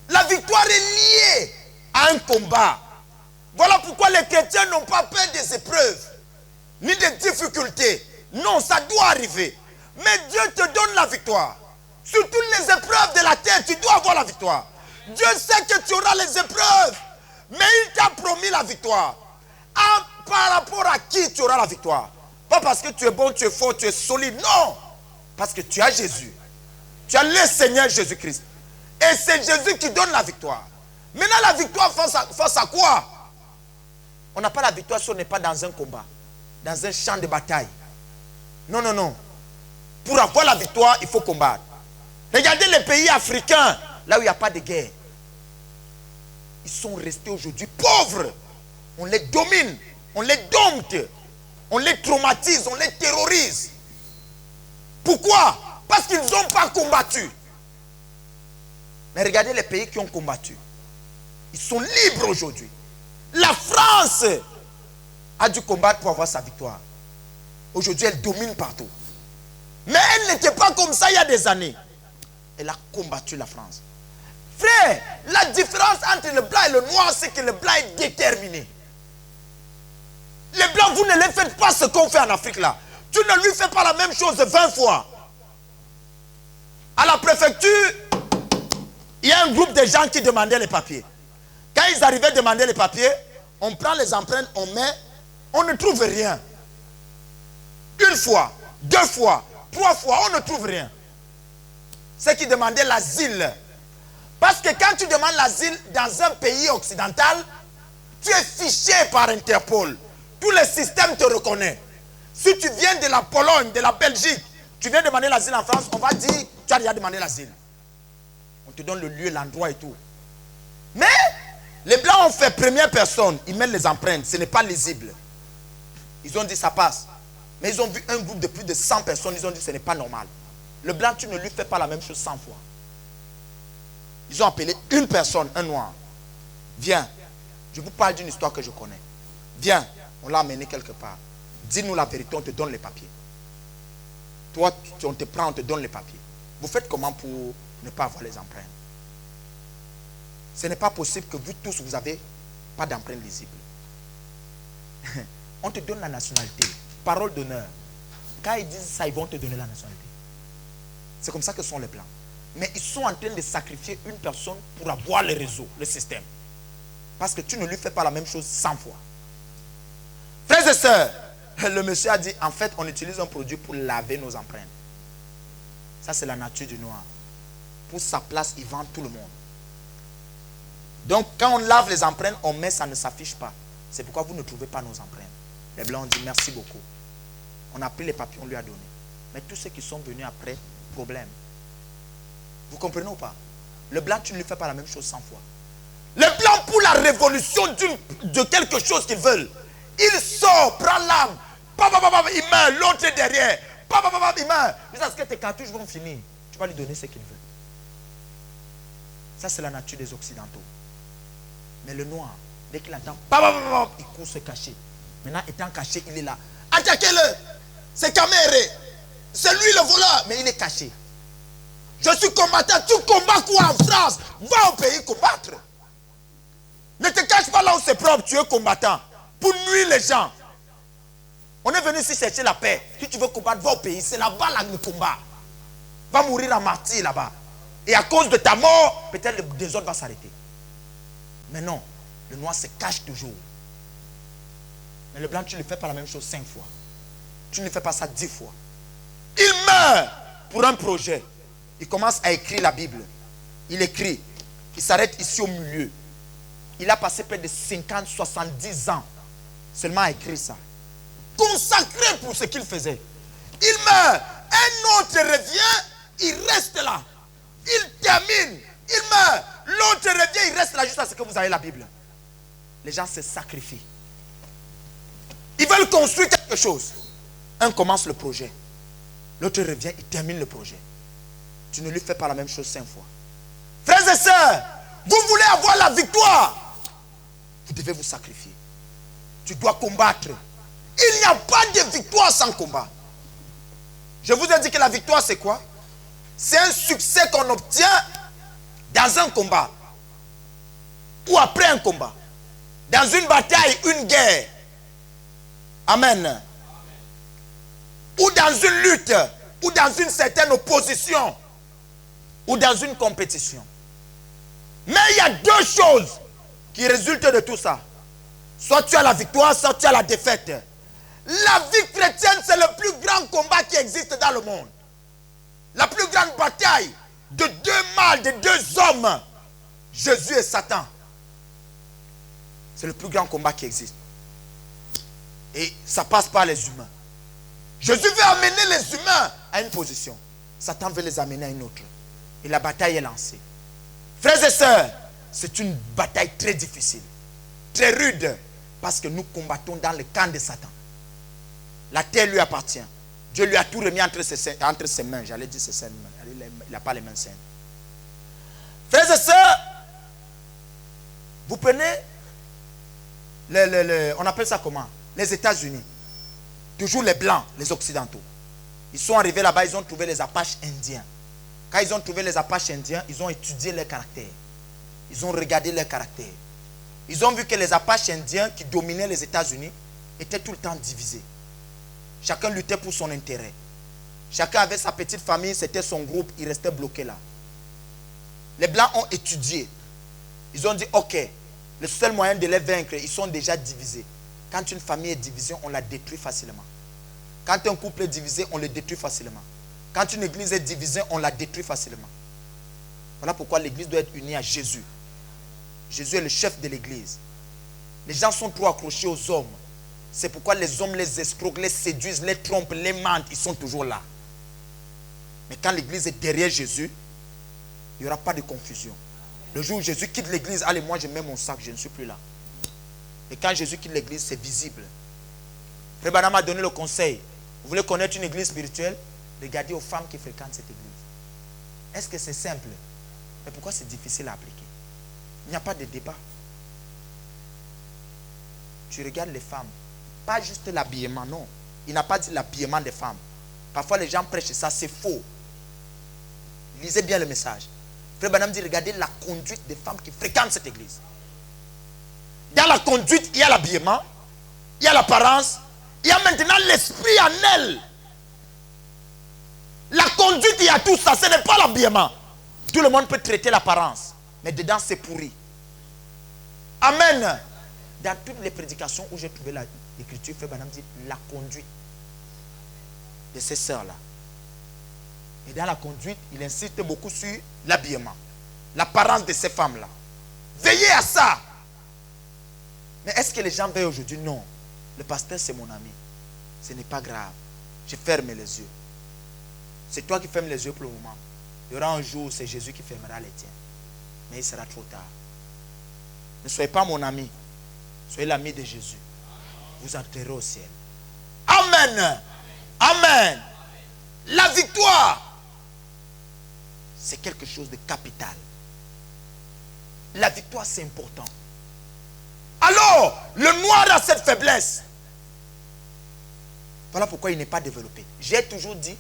La victoire est liée à un combat. Voilà pourquoi les chrétiens n'ont pas peur des épreuves, ni des difficultés. Non, ça doit arriver. Mais Dieu te donne la victoire. Sur toutes les épreuves de la terre, tu dois avoir la victoire. Dieu sait que tu auras les épreuves, mais il t'a promis la victoire. Par rapport à qui tu auras la victoire? Pas parce que tu es bon, tu es fort, tu es solide. Non. Parce que tu as Jésus. Tu as le Seigneur Jésus-Christ. Et c'est Jésus qui donne la victoire. Maintenant, la victoire face à quoi? On n'a pas la victoire si on n'est pas dans un combat, dans un champ de bataille. Non, non, non. Pour avoir la victoire, il faut combattre. Regardez les pays africains, là où il n'y a pas de guerre. Ils sont restés aujourd'hui pauvres. On les domine, on les dompte, on les traumatise, on les terrorise. Pourquoi? Parce qu'ils n'ont pas combattu. Mais regardez les pays qui ont combattu. Ils sont libres aujourd'hui. La France a dû combattre pour avoir sa victoire. Aujourd'hui, elle domine partout. Mais elle n'était pas comme ça il y a des années. Elle a combattu la France. Frère, la différence entre le blanc et le noir, c'est que le blanc est déterminé. Les blancs, vous ne les faites pas ce qu'on fait en Afrique là. Tu ne lui fais pas la même chose 20 fois. À la préfecture, il y a un groupe de gens qui demandaient les papiers. Quand ils arrivaient à demander les papiers, on prend les empreintes, on met, on ne trouve rien. Une fois, 2 fois, 3 fois, on ne trouve rien. Ceux qui demandaient l'asile. Parce que quand tu demandes l'asile dans un pays occidental, tu es fiché par Interpol. Tout le système te reconnaît. Si tu viens de la Pologne, de la Belgique, tu viens demander l'asile en France, on va dire, tu as déjà demandé l'asile. On te donne le lieu, l'endroit et tout. Mais les Blancs ont fait première personne, ils mettent les empreintes, ce n'est pas lisible. Ils ont dit ça passe. Mais ils ont vu un groupe de plus de 100 personnes, ils ont dit ce n'est pas normal. Le Blanc, tu ne lui fais pas la même chose 100 fois. Ils ont appelé une personne, un noir. Viens, je vous parle d'une histoire que je connais. Viens, on l'a amené quelque part. Dis-nous la vérité, on te donne les papiers. Toi, on te prend, on te donne les papiers. Vous faites comment pour ne pas avoir les empreintes? Ce n'est pas possible que vous tous, vous n'avez pas d'empreintes lisibles. On te donne la nationalité. Parole d'honneur. Quand ils disent ça, ils vont te donner la nationalité. C'est comme ça que sont les Blancs. Mais ils sont en train de sacrifier une personne pour avoir le réseau, le système. Parce que tu ne lui fais pas la même chose 100 fois. Frères et sœurs, le monsieur a dit, en fait, on utilise un produit pour laver nos empreintes. Ça, c'est la nature du noir. Pour sa place, il vend tout le monde. Donc, quand on lave les empreintes, on met, ça ne s'affiche pas. C'est pourquoi vous ne trouvez pas nos empreintes. Les Blancs ont dit, merci beaucoup. On a pris les papiers, on lui a donné. Mais tous ceux qui sont venus après, problème. Vous comprenez ou pas? Le Blanc, tu ne lui fais pas la même chose 100 fois. Le Blanc, pour la révolution de quelque chose qu'ils veulent, il sort, prend l'arme, il meurt, l'autre est derrière, il meurt. Mais est-ce que tes cartouches vont finir? Tu vas lui donner ce qu'il veut. Ça, c'est la nature des Occidentaux. Mais le noir, dès qu'il entend, il court se cacher. Maintenant, étant caché, il est là. Attaquez-le! C'est Caméré! C'est lui le voleur! Mais il est caché. Je suis combattant. Tu combats quoi en France? Va au pays combattre. Ne te cache pas là où c'est propre. Tu es combattant. Pour nuire les gens. On est venu ici chercher la paix. Si tu veux combattre, va au pays. C'est là-bas là, le combat. Va mourir en martyr là-bas. Et à cause de ta mort, peut-être le désordre va s'arrêter. Mais non. Le noir se cache toujours. Mais le blanc, tu ne fais pas la même chose 5 fois. Tu ne fais pas ça 10 fois. Il meurt pour un projet. Il commence à écrire la Bible. Il écrit. Il s'arrête ici au milieu. Il a passé près de 50, 70 ans seulement à écrire ça. Consacré pour ce qu'il faisait. Il meurt. Un autre revient. Il reste là. Il termine. Il meurt. L'autre revient. Il reste là jusqu'à ce que vous ayez la Bible. Les gens se sacrifient. Ils veulent construire quelque chose. Un commence le projet. L'autre revient, il termine le projet. Tu ne lui fais pas la même chose 5 fois. Frères et sœurs, vous voulez avoir la victoire. Vous devez vous sacrifier. Tu dois combattre. Il n'y a pas de victoire sans combat. Je vous ai dit que la victoire c'est quoi? C'est un succès qu'on obtient dans un combat. Ou après un combat. Dans une bataille, une guerre. Amen. Ou dans une lutte, ou dans une certaine opposition, ou dans une compétition. Mais il y a 2 choses qui résultent de tout ça. Soit tu as la victoire, soit tu as la défaite. La vie chrétienne, c'est le plus grand combat qui existe dans le monde. La plus grande bataille de 2 mâles, de 2 hommes, Jésus et Satan. C'est le plus grand combat qui existe. Et ça passe par les humains. Jésus veut amener les humains à une position. Satan veut les amener à une autre. Et la bataille est lancée. Frères et sœurs, c'est une bataille très difficile, très rude, parce que nous combattons dans le camp de Satan. La terre lui appartient. Dieu lui a tout remis entre ses mains. J'allais dire ses mains. Il n'a pas les mains saines. Frères et sœurs, vous prenez, on appelle ça comment? Les États-Unis. Toujours les Blancs, les Occidentaux. Ils sont arrivés là-bas, ils ont trouvé les Apaches indiens. Quand ils ont trouvé les Apaches indiens, ils ont étudié leur caractère. Ils ont regardé leur caractère. Ils ont vu que les Apaches indiens qui dominaient les États-Unis étaient tout le temps divisés. Chacun luttait pour son intérêt. Chacun avait sa petite famille, c'était son groupe, il restait bloqué là. Les Blancs ont étudié. Ils ont dit, ok, le seul moyen de les vaincre, ils sont déjà divisés. Quand une famille est divisée, on la détruit facilement. Quand un couple est divisé, on le détruit facilement. Quand une église est divisée, on la détruit facilement. Voilà pourquoi l'église doit être unie à Jésus. Jésus est le chef de l'église. Les gens sont trop accrochés aux hommes. C'est pourquoi les hommes les escroquent, les séduisent, les trompent, les mentent. Ils sont toujours là. Mais quand l'église est derrière Jésus, il n'y aura pas de confusion. Le jour où Jésus quitte l'église, allez, moi je mets mon sac, je ne suis plus là. Et quand Jésus quitte l'église, c'est visible. Frère Branham m'a donné le conseil. Vous voulez connaître une église spirituelle? Regardez aux femmes qui fréquentent cette église. Est-ce que c'est simple? Mais pourquoi c'est difficile à appliquer? Il n'y a pas de débat. Tu regardes les femmes. Pas juste l'habillement, non. Il n'a pas dit l'habillement des femmes. Parfois les gens prêchent ça, c'est faux. Lisez bien le message. Frère Branham dit, regardez la conduite des femmes qui fréquentent cette église. Dans la conduite, il y a l'habillement, il y a l'apparence, il y a maintenant l'esprit en elle. La conduite, il y a tout ça, ce n'est pas l'habillement. Tout le monde peut traiter l'apparence, mais dedans c'est pourri. Amen. Dans toutes les prédications où j'ai trouvé l'écriture, Frère Branham dit la conduite de ces sœurs-là. Et dans la conduite, il insiste beaucoup sur l'habillement, l'apparence de ces femmes-là. Veillez à ça. Mais est-ce que les gens veillent aujourd'hui? Non. Le pasteur, c'est mon ami. Ce n'est pas grave. Je ferme les yeux. C'est toi qui fermes les yeux pour le moment. Il y aura un jour où c'est Jésus qui fermera les tiens. Mais il sera trop tard. Ne soyez pas mon ami. Soyez l'ami de Jésus. Vous entrerez au ciel. Amen. Amen. La victoire, c'est quelque chose de capital. La victoire, c'est important. Alors, le noir a cette faiblesse. Voilà pourquoi il n'est pas développé. J'ai toujours dit,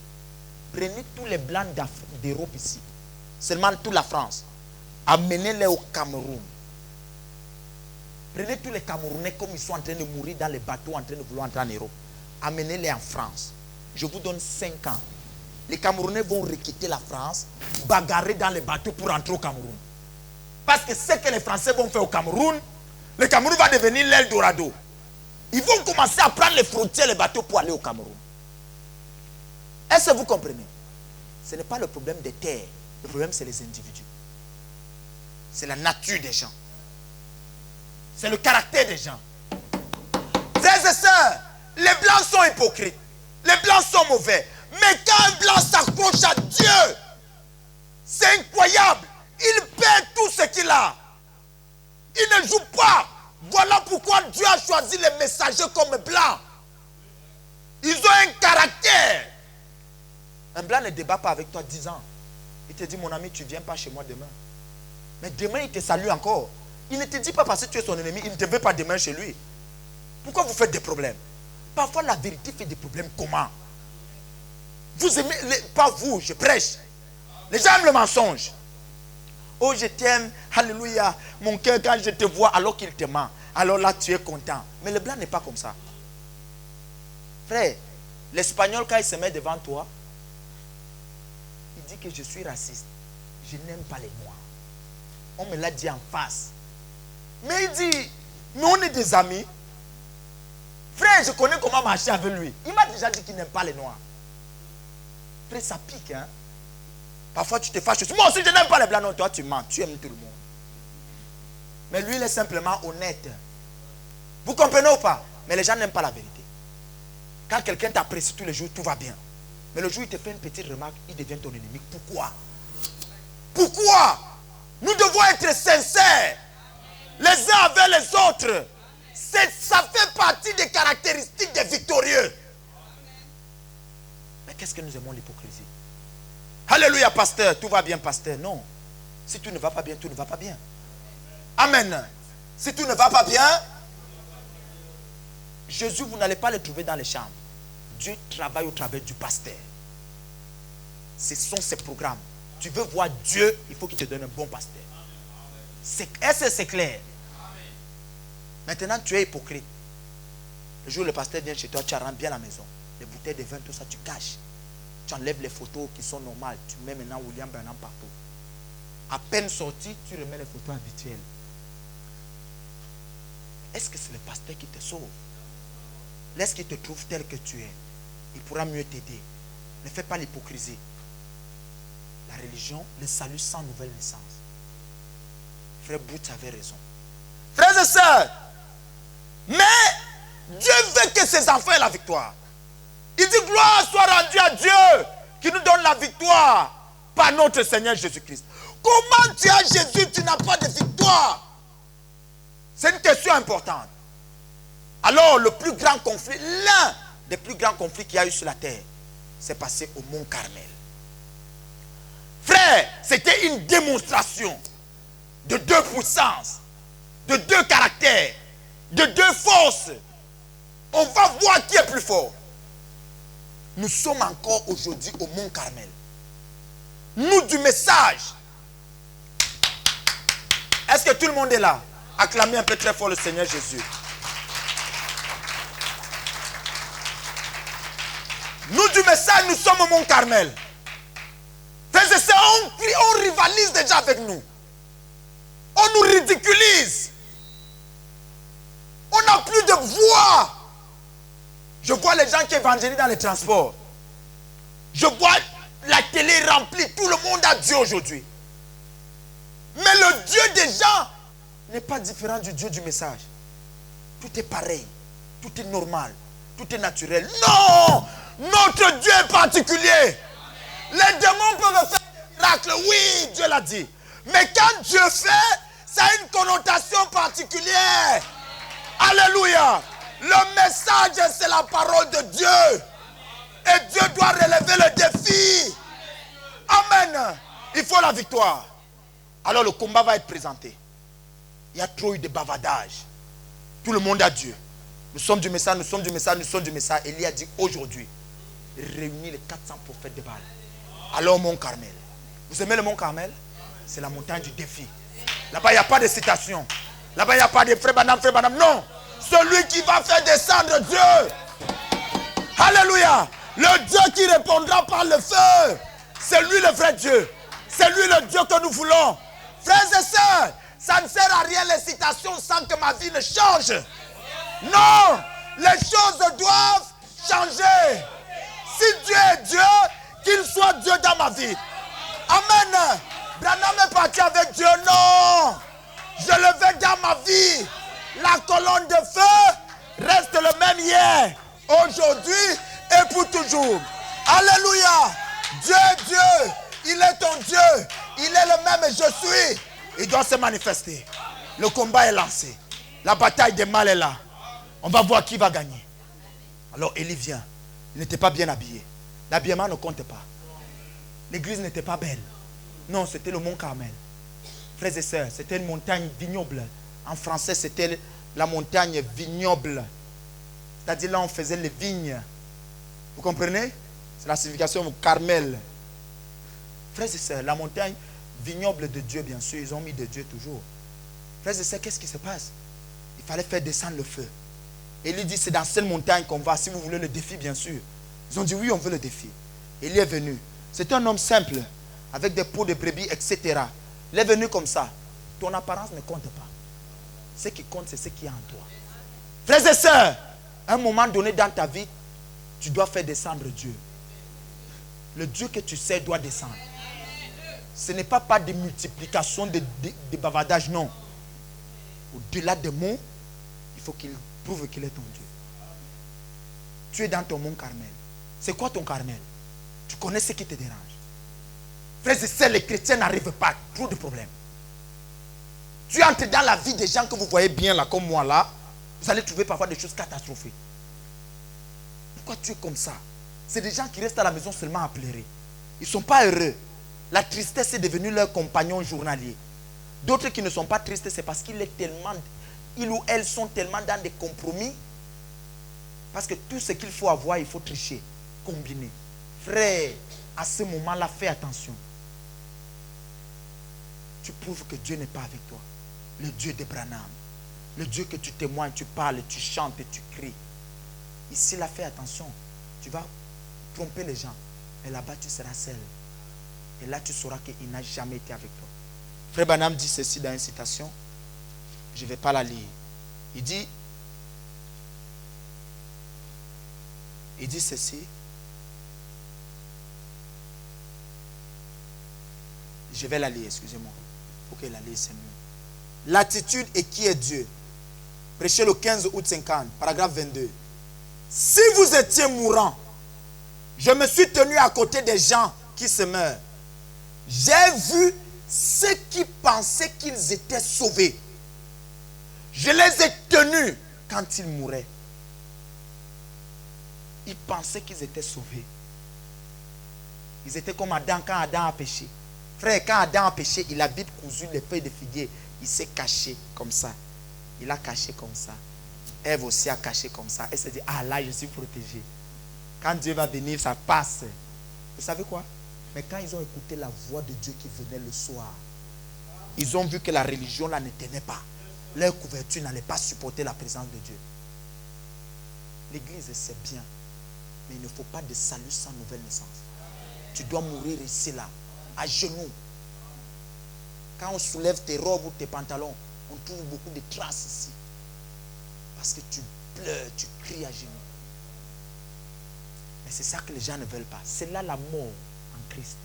prenez tous les blancs d'Europe ici, seulement toute la France, amenez-les au Cameroun. Prenez tous les Camerounais comme ils sont en train de mourir dans les bateaux, en train de vouloir entrer en Europe. Amenez-les en France. Je vous donne 5 ans. Les Camerounais vont requitter la France, bagarrer dans les bateaux pour entrer au Cameroun. Parce que ce que les Français vont faire au Cameroun, le Cameroun va devenir l'Eldorado. Ils vont commencer à prendre les frontières, les bateaux pour aller au Cameroun. Est-ce que vous comprenez? Ce n'est pas le problème des terres. Le problème, c'est les individus. C'est la nature des gens. C'est le caractère des gens. Frères et sœurs, les blancs sont hypocrites. Les blancs sont mauvais. Mais quand un blanc s'accroche à Dieu, c'est incroyable. Il perd tout ce qu'il a. Il ne joue pas. Voilà pourquoi Dieu a choisi les messagers comme blancs. Ils ont un caractère. Un blanc ne débat pas avec toi 10 ans. Il te dit, mon ami, tu ne viens pas chez moi demain. Mais demain, il te salue encore. Il ne te dit pas parce que tu es son ennemi, il ne te veut pas demain chez lui. Pourquoi vous faites des problèmes? Parfois, la vérité fait des problèmes. Comment? Vous aimez, pas vous, je prêche. Les gens aiment le mensonge. Oh, je t'aime, alléluia. Mon cœur, quand je te vois, alors qu'il te ment, alors là, tu es content. Mais le blanc n'est pas comme ça. Frère, l'Espagnol, quand il se met devant toi, il dit que je suis raciste. Je n'aime pas les noirs. On me l'a dit en face. Mais il dit, mais on est des amis. Frère, je connais comment marcher avec lui. Il m'a déjà dit qu'il n'aime pas les noirs. Frère, ça pique, hein. Parfois, tu te fâches. Moi aussi, je n'aime pas les blancs. Non, toi, tu mens. Tu aimes tout le monde. Mais lui, il est simplement honnête. Vous comprenez ou pas? Mais les gens n'aiment pas la vérité. Quand quelqu'un t'apprécie tous les jours, tout va bien. Mais le jour où il te fait une petite remarque, il devient ton ennemi. Pourquoi? Pourquoi? Nous devons être sincères les uns avec les autres. Ça fait partie des caractéristiques des victorieux. Mais qu'est-ce que nous aimons l'hypocrisie? Alléluia, pasteur. Tout va bien, pasteur. Non. Si tout ne va pas bien, tout ne va pas bien. Amen. Si tout ne va pas bien, Jésus, vous n'allez pas le trouver dans les chambres. Dieu travaille au travers du pasteur. Ce sont ses programmes. Tu veux voir Dieu, il faut qu'il te donne un bon pasteur. Est-ce que c'est clair? Maintenant, tu es hypocrite. Le jour où le pasteur vient chez toi, tu rentres bien à la maison. Les bouteilles de vin, tout ça, tu caches. Tu enlèves les photos qui sont normales. Tu mets maintenant William Branham partout. À peine sorti, tu remets les photos habituelles. Est-ce que c'est le pasteur qui te sauve? Laisse qu'il te trouve tel que tu es. Il pourra mieux t'aider. Ne fais pas l'hypocrisie. La religion, le salut sans nouvelle naissance. Frère Booth avait raison. Frères et sœurs, mais Dieu veut que ses enfants aient la victoire. Il dit gloire soit rendue à Dieu qui nous donne la victoire par notre Seigneur Jésus-Christ. Comment tu as Jésus, tu n'as pas de victoire? C'est une question importante. Alors le plus grand conflit, l'un des plus grands conflits qu'il y a eu sur la terre, s'est passé au Mont Carmel. Frère, c'était une démonstration de deux puissances, de deux caractères, de deux forces. On va voir qui est plus fort. Nous sommes encore aujourd'hui au Mont Carmel. Nous du message. Est-ce que tout le monde est là? Acclamez un peu très fort le Seigneur Jésus. Nous du message, nous sommes au Mont Carmel. Frères et sœurs, on rivalise déjà avec nous. On nous ridiculise. On n'a plus de voix. Je vois les gens qui évangélisent dans les transports. Je vois la télé remplie. Tout le monde a Dieu aujourd'hui. Mais le Dieu des gens n'est pas différent du Dieu du message. Tout est pareil. Tout est normal. Tout est naturel. Non! Notre Dieu est particulier. Les démons peuvent faire des miracles. Oui, Dieu l'a dit. Mais quand Dieu fait, ça a une connotation particulière. Alléluia. Le message, c'est la parole de Dieu. Et Dieu doit relever le défi. Amen. Il faut la victoire. Alors le combat va être présenté. Il y a trop eu de bavardage. Tout le monde a Dieu. Nous sommes du message, nous sommes du message, nous sommes du message. Élie a dit aujourd'hui, réunis les 400 prophètes de Baal. Alors Mont Carmel. Vous aimez le Mont Carmel? C'est la montagne du défi. Là-bas, il n'y a pas de citation. Là-bas, il n'y a pas de frère Banam, frère Banam. Non. Celui qui va faire descendre Dieu. Alléluia. Le Dieu qui répondra par le feu. C'est lui le vrai Dieu. C'est lui le Dieu que nous voulons. Frères et sœurs, ça ne sert à rien les citations sans que ma vie ne change. Non. Les choses doivent changer. Si Dieu est Dieu, qu'il soit Dieu dans ma vie. Amen. Branham est parti avec Dieu. Non. Je le veux dans ma vie. La colonne de feu reste le même hier, aujourd'hui et pour toujours. Alléluia. Dieu est Dieu. Il est ton Dieu. Il est le même et je suis. Il doit se manifester. Le combat est lancé. La bataille des mal est là. On va voir qui va gagner. Alors Élie vient. Il n'était pas bien habillé. L'habillement ne compte pas. L'église n'était pas belle. Non, c'était le Mont Carmel. Frères et sœurs, c'était une montagne vignoble. En français, c'était la montagne vignoble. C'est-à-dire là, on faisait les vignes. Vous comprenez? C'est la signification du Carmel. Frères et sœurs, la montagne vignoble de Dieu, bien sûr, ils ont mis de Dieu toujours. Frères et sœurs, qu'est-ce qui se passe? Il fallait faire descendre le feu. Élie dit, c'est dans cette montagne qu'on va, si vous voulez le défi, bien sûr. Ils ont dit, oui, on veut le défi. Élie est venu. C'est un homme simple, avec des peaux de brebis, etc. Il est venu comme ça. Ton apparence ne compte pas. Ce qui compte, c'est ce qui est en toi. Frères et sœurs, à un moment donné dans ta vie, tu dois faire descendre Dieu. Le Dieu que tu sais doit descendre. Ce n'est pas de multiplication de bavardage, non. Au-delà des mots, il faut qu'il prouve qu'il est ton Dieu. Tu es dans ton Mont Carmel. C'est quoi ton Carmel? Tu connais ce qui te dérange. Frères et sœurs, les chrétiens n'arrivent pas. Trop de problèmes. Tu entres dans la vie des gens que vous voyez bien là, comme moi là, vous allez trouver parfois des choses catastrophiques. Pourquoi tu es comme ça? C'est des gens qui restent à la maison seulement à pleurer. Ils ne sont pas heureux. La tristesse est devenue leur compagnon journalier. D'autres qui ne sont pas tristes, c'est parce qu'ils ou elles sont tellement dans des compromis. Parce que tout ce qu'il faut avoir, il faut tricher, combiner. Frère, à ce moment-là, fais attention. Tu prouves que Dieu n'est pas avec toi. Le Dieu d'Abraham. Le Dieu que tu témoignes, tu parles, tu chantes, tu cries. Ici, là, fais attention. Tu vas tromper les gens. Et là-bas, tu seras seul. Et là, tu sauras qu'il n'a jamais été avec toi. Frère Branham dit ceci dans une citation. Je ne vais pas la lire. Il dit ceci. Je vais la lire, excusez-moi. Il faut que la lire, c'est mieux. L'attitude et qui est Dieu. Prêché le 15 août 50, paragraphe 22. Si vous étiez mourant, je me suis tenu à côté des gens qui se meurent. J'ai vu ceux qui pensaient qu'ils étaient sauvés. Je les ai tenus quand ils mouraient. Ils pensaient qu'ils étaient sauvés. Ils étaient comme Adam quand Adam a péché. Frère, quand Adam a péché, il a vite cousu les feuilles de figuier. Il s'est caché comme ça. Il a caché comme ça. Ève aussi a caché comme ça. Elle s'est dit, ah là, je suis protégé. Quand Dieu va venir, ça passe. Vous savez quoi? Mais quand ils ont écouté la voix de Dieu qui venait le soir, ils ont vu que la religion là ne tenait pas. Leur couverture n'allait pas supporter la présence de Dieu. L'église, c'est bien. Mais il ne faut pas de salut sans nouvelle naissance. Tu dois mourir ici là, à genoux. Quand on soulève tes robes ou tes pantalons, on trouve beaucoup de traces ici. Parce que tu pleures, tu cries à genoux. Mais c'est ça que les gens ne veulent pas. C'est là la mort en Christ.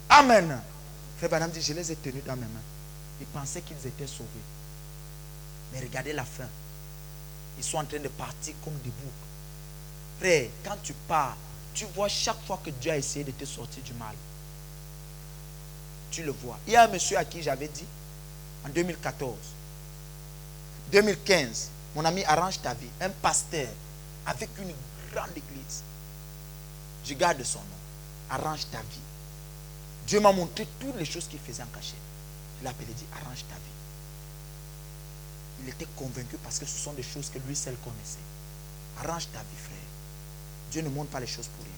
Amen. Frère Branham dit, je les ai tenus dans mes mains. Ils pensaient qu'ils étaient sauvés. Mais regardez la fin. Ils sont en train de partir comme des boucs. Frère, quand tu pars, tu vois chaque fois que Dieu a essayé de te sortir du mal. Tu le vois. Il y a un monsieur à qui j'avais dit, en 2014, 2015, mon ami, arrange ta vie. Un pasteur avec une grande église. Je garde son nom. Arrange ta vie. Dieu m'a montré toutes les choses qu'il faisait en cachette. Il l'a appelé et dit, arrange ta vie. Il était convaincu parce que ce sont des choses que lui seul connaissait. Arrange ta vie, frère. Dieu ne montre pas les choses pour rien.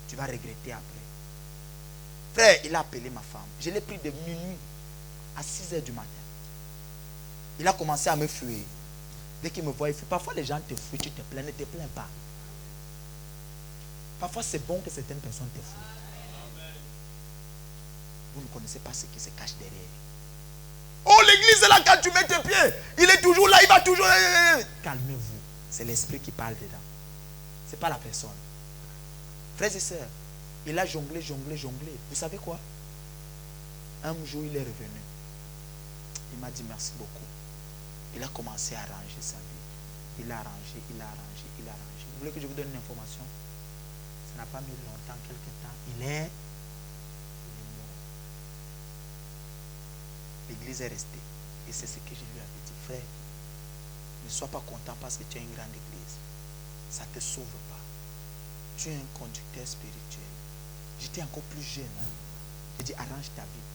Tu vas regretter après. Frère, il a appelé ma femme. Je l'ai pris de minuit à 6 h du matin. Il a commencé à me fuir. Dès qu'il me voit, il fuit. Parfois les gens te fuient, tu te plains, ne te plains pas. Parfois c'est bon que certaines personnes te fuient. Vous ne connaissez pas ce qui se cache derrière. Oh, l'église est là quand tu mets tes pieds. Il est toujours là, il va toujours... Calmez-vous. C'est l'esprit qui parle dedans. Ce n'est pas la personne. Frères et sœurs, il a jonglé. Vous savez quoi? Un jour, il est revenu. Il m'a dit merci beaucoup. Il a commencé à arranger sa vie. Il a arrangé. Vous voulez que je vous donne une information? Ça n'a pas mis longtemps, quelques temps. Il est mort. L'église est restée. Et c'est ce que je lui avais dit. Frère, ne sois pas content parce que tu as une grande église. Ça ne te sauve pas. Tu es un conducteur spirituel. J'étais encore plus jeune. J'ai dit, arrange ta vie.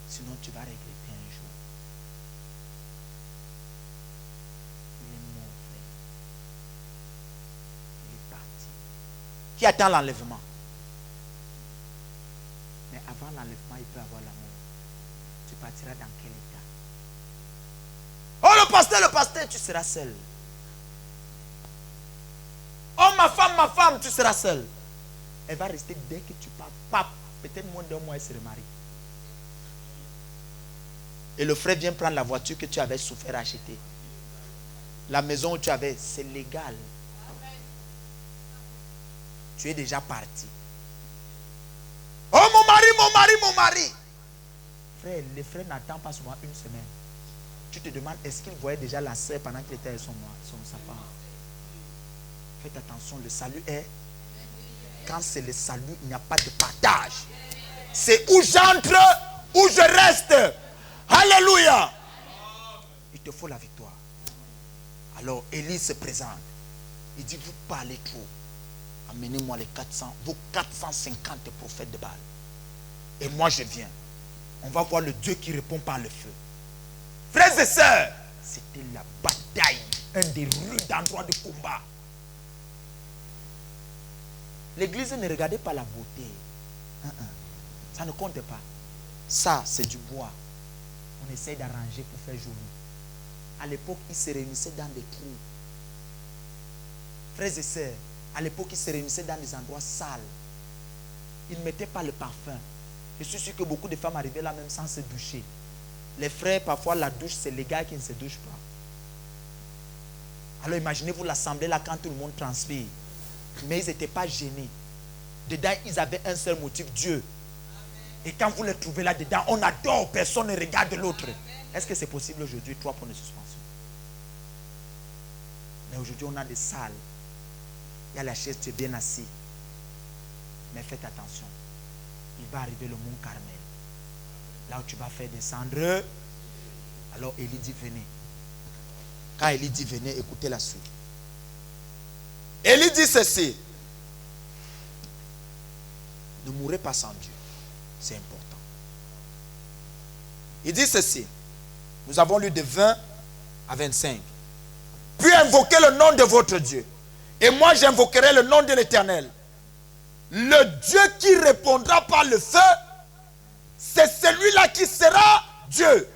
Sinon, tu vas regretter un jour. Il est mort, frère. Il est parti. Qui attend l'enlèvement? Mais avant l'enlèvement, il peut avoir l'amour. Tu partiras dans quel état? Oh, le pasteur, tu seras seul. Oh, ma femme, tu seras seule. Elle va rester dès que tu pars. Pap, peut-être moins d'un mois, elle se remarie. Et le frère vient prendre la voiture que tu avais souffert à acheter. La maison où tu avais, c'est légal. Tu es déjà parti. Oh, mon mari. Frère, les frères n'attendent pas souvent une semaine. Tu te demandes, est-ce qu'il voyait déjà la sœur pendant qu'il était avec sa femme? Faites attention, le salut est... Quand c'est le salut, il n'y a pas de partage. C'est où j'entre, où je reste. Alléluia. Il te faut la victoire. Alors Élie se présente. Il dit, vous parlez trop. Amenez-moi les 400, vos 450 prophètes de Baal. Et moi je viens. On va voir le Dieu qui répond par le feu. Frères et sœurs, c'était la bataille. Un des rudes endroits de combat. L'église ne regardait pas la beauté. Ça ne compte pas. Ça, c'est du bois. On essaie d'arranger pour faire joli. À l'époque, ils se réunissaient dans des trous. Frères et sœurs, à l'époque, ils se réunissaient dans des endroits sales. Ils ne mettaient pas le parfum. Je suis sûr que beaucoup de femmes arrivaient là même sans se doucher. Les frères, parfois, la douche, c'est les gars qui ne se douchent pas. Alors imaginez-vous l'assemblée là quand tout le monde transpire. Mais ils n'étaient pas gênés. Dedans, ils avaient un seul motif, Dieu. Et quand vous les trouvez là-dedans, on adore, personne ne regarde l'autre. Est-ce que c'est possible aujourd'hui? 3 points de suspension. Mais aujourd'hui, on a des salles. Il y a la chaise, tu es bien assis. Mais faites attention. Il va arriver le mont Carmel. Là où tu vas faire descendre. Alors Élie dit, venez. Quand Élie dit, venez, écoutez la suite. Élie dit ceci. Ne mourrez pas sans Dieu. C'est important. Il dit ceci. Nous avons lu de 20 à 25. Puis invoquez le nom de votre Dieu. Et moi j'invoquerai le nom de l'Éternel. Le Dieu qui répondra par le feu, c'est celui-là qui sera Dieu.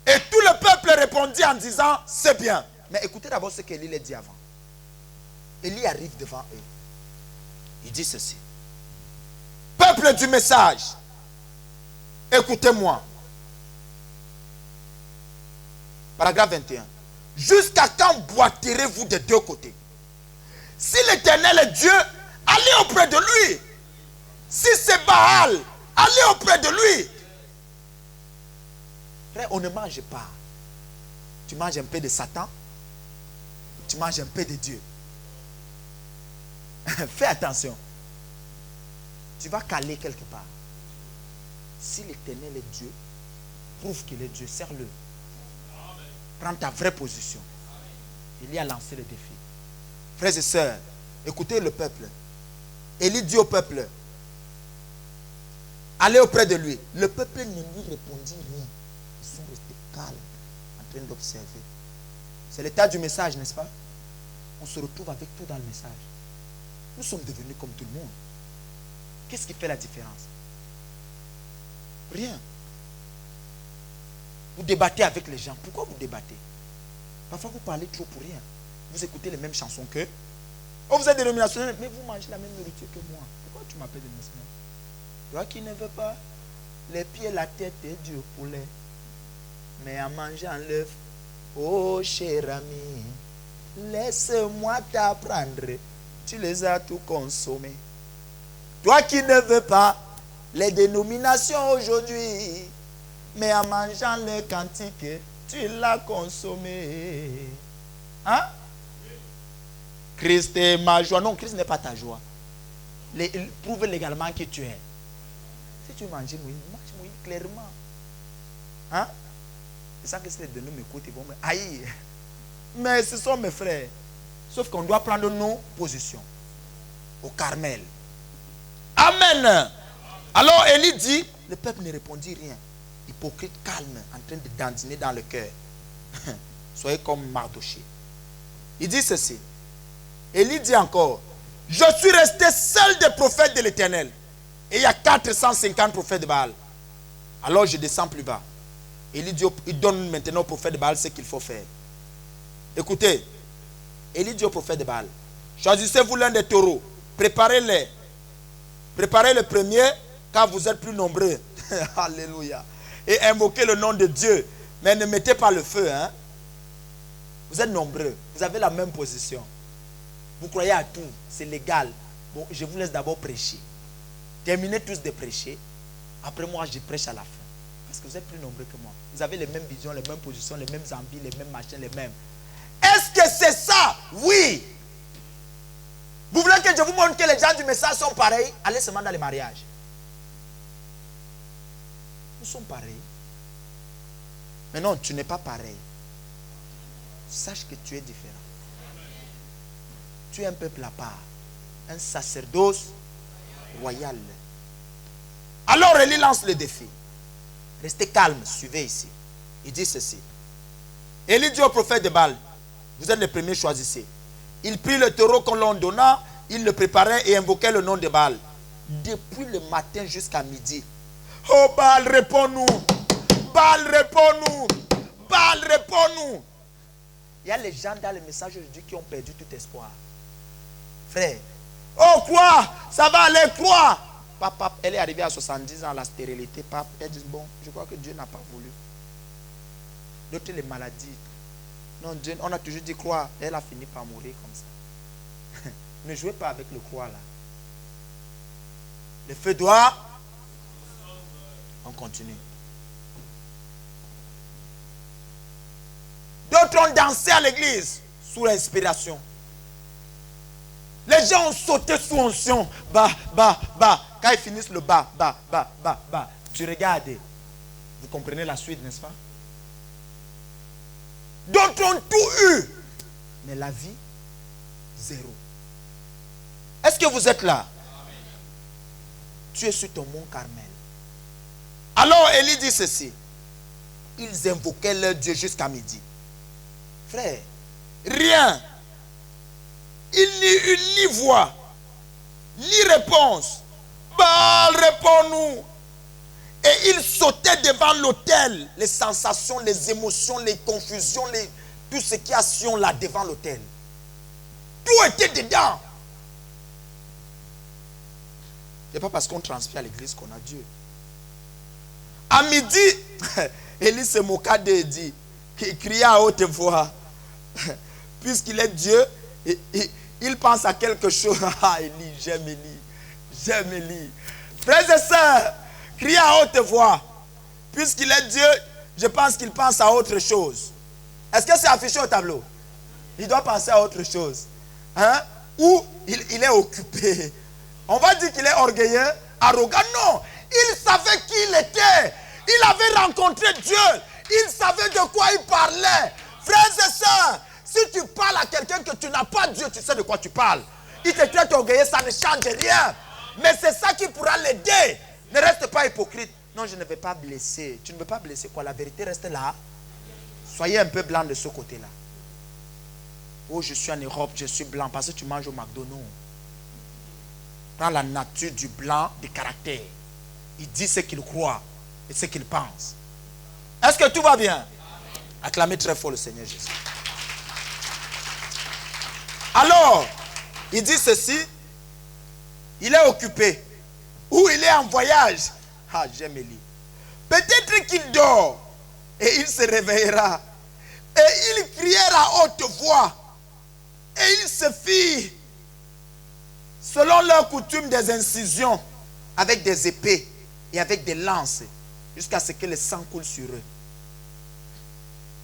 Et tout le peuple répondit en disant, c'est bien. Mais écoutez d'abord ce qu'Élie a dit avant. Élie arrive devant eux. Il dit ceci. Peuple du message, écoutez-moi. Paragraphe 21. Jusqu'à quand boiterez-vous des deux côtés? Si l'Éternel est Dieu, allez auprès de lui. Si c'est Baal, allez auprès de lui. Frère, on ne mange pas. Tu manges un peu de Satan. Tu manges un peu de Dieu. Fais attention. Tu vas caler quelque part. Si l'Éternel est Dieu, prouve qu'il est Dieu, serre-le. Prends ta vraie position. Il y a lancé le défi. Frères et sœurs, écoutez le peuple. Élie dit au peuple, allez auprès de lui. Le peuple ne lui répondit rien. Ils sont restés calmes, en train d'observer. C'est l'état du message, n'est-ce pas? On se retrouve avec tout dans le message. Nous sommes devenus comme tout le monde. Qu'est-ce qui fait la différence? Rien. Vous débattez avec les gens. Pourquoi vous débattez? Parfois vous parlez trop pour rien. Vous écoutez les mêmes chansons qu'eux. Oh, vous êtes dénominationnel, mais vous mangez la même nourriture que moi. Pourquoi tu m'appelles dénominationnel? Toi qui ne veux pas les pieds, la tête et du poulet, mais en mangeant l'œuf, oh cher ami, laisse-moi t'apprendre. Tu les as tout consommés. Toi qui ne veux pas les dénominations aujourd'hui, mais en mangeant le cantique, tu l'as consommé. Hein? Christ est ma joie. Non, Christ n'est pas ta joie. Prouve légalement que tu es. Si tu manges Moïse, mange Moïse clairement. Hein? C'est ça que c'est de nous m'écoutent, ils vont me haïr. Mais ce sont mes frères. Sauf qu'on doit prendre nos positions. Au Carmel. Amen. Alors Élie dit, le peuple ne répondit rien. Hypocrite, calme, en train de dandiner dans le cœur. Soyez comme Mardoché. Il dit ceci. Élie dit encore, je suis resté seul des prophètes de l'Éternel. Et il y a 450 prophètes de Baal. Alors je descends plus bas. Élie dit, il donne maintenant aux prophètes de Baal ce qu'il faut faire. Écoutez, Élie dit aux prophètes de Baal, choisissez-vous l'un des taureaux, préparez-les. Préparez le premier, car vous êtes plus nombreux. Alléluia. Et invoquez le nom de Dieu. Mais ne mettez pas le feu. Hein? Vous êtes nombreux. Vous avez la même position. Vous croyez à tout. C'est légal. Bon, je vous laisse d'abord prêcher. Terminez tous de prêcher. Après moi, je prêche à la fin. Parce que vous êtes plus nombreux que moi. Vous avez les mêmes visions, les mêmes positions, les mêmes envies, les mêmes machins, les mêmes. Est-ce que c'est ça? Oui. Vous voulez que je vous montre que les gens du message sont pareils? Allez seulement dans les mariages. Nous sommes pareils. Mais non, tu n'es pas pareil. Sache que tu es différent. Tu es un peuple à part. Un sacerdoce royal. Alors Élie lance le défi. Restez calme, suivez ici. Il dit ceci. Élie dit au prophète de Baal, vous êtes les premiers, choisissez. Il prit le taureau qu'on l'on donna, il le préparait et invoquait le nom de Baal. Depuis le matin jusqu'à midi. Oh Baal, réponds-nous. Baal, réponds-nous. Baal, réponds-nous. Il y a les gens dans le message aujourd'hui qui ont perdu tout espoir. Frère. Oh, crois, ça va aller, crois. Papa, elle est arrivée à 70 ans, la stérilité. Papa, elle dit, bon, je crois que Dieu n'a pas voulu. D'autres, les maladies. Non, Dieu, on a toujours dit croire. Elle a fini par mourir comme ça. Ne jouez pas avec le croix là. Le feu doit. On continue. D'autres ont dansé à l'église sous l'inspiration. Les gens ont sauté sous onction. Bah. Quand ils finissent le bas. Tu regardes. Vous comprenez la suite, n'est-ce pas? D'autres ont tout eu. Mais la vie, zéro. Est-ce que vous êtes là? Tu es sur ton mont Carmel. Alors Élie dit ceci. Ils invoquaient leur Dieu jusqu'à midi. Frère, rien. Il n'y eut ni voix, ni réponse. Baal, réponds-nous. Et il sautait devant l'autel. Les sensations, les émotions, les confusions, tout ce qui a sion là devant l'autel. Tout était dedans. Ce n'est pas parce qu'on transpire à l'église qu'on a Dieu. À midi, Élie se moqua d'eux et dit, il cria à haute voix, puisqu'il est Dieu, il pense à quelque chose. Ah, Élie, j'aime Élie. J'aime Élie. Frères et sœurs, criez à haute voix. Puisqu'il est Dieu, je pense qu'il pense à autre chose. Est-ce que c'est affiché au tableau? Il doit penser à autre chose. Hein? Ou il est occupé. On va dire qu'il est orgueilleux, arrogant. Non, il savait qui il était. Il avait rencontré Dieu. Il savait de quoi il parlait. Frères et sœurs, si tu parles à quelqu'un que tu n'as pas Dieu, tu sais de quoi tu parles. Il te traite orgueilleux, ça ne change rien. Mais c'est ça qui pourra l'aider. Ne reste pas hypocrite. Non, je ne vais pas blesser. Tu ne veux pas blesser quoi? La vérité reste là. Soyez un peu blanc de ce côté-là. Oh, je suis en Europe, je suis blanc parce que tu manges au McDonald's. Prends la nature du blanc, du caractère. Il dit ce qu'il croit et ce qu'il pense. Est-ce que tout va bien? Acclamez très fort le Seigneur Jésus. Alors, il dit ceci. Il est occupé. Ou il est en voyage. Ah, j'aime Élie. Peut-être qu'il dort. Et il se réveillera. Et il criera à haute voix. Et il se fit, selon leur coutume, des incisions avec des épées et avec des lances, jusqu'à ce que le sang coule sur eux.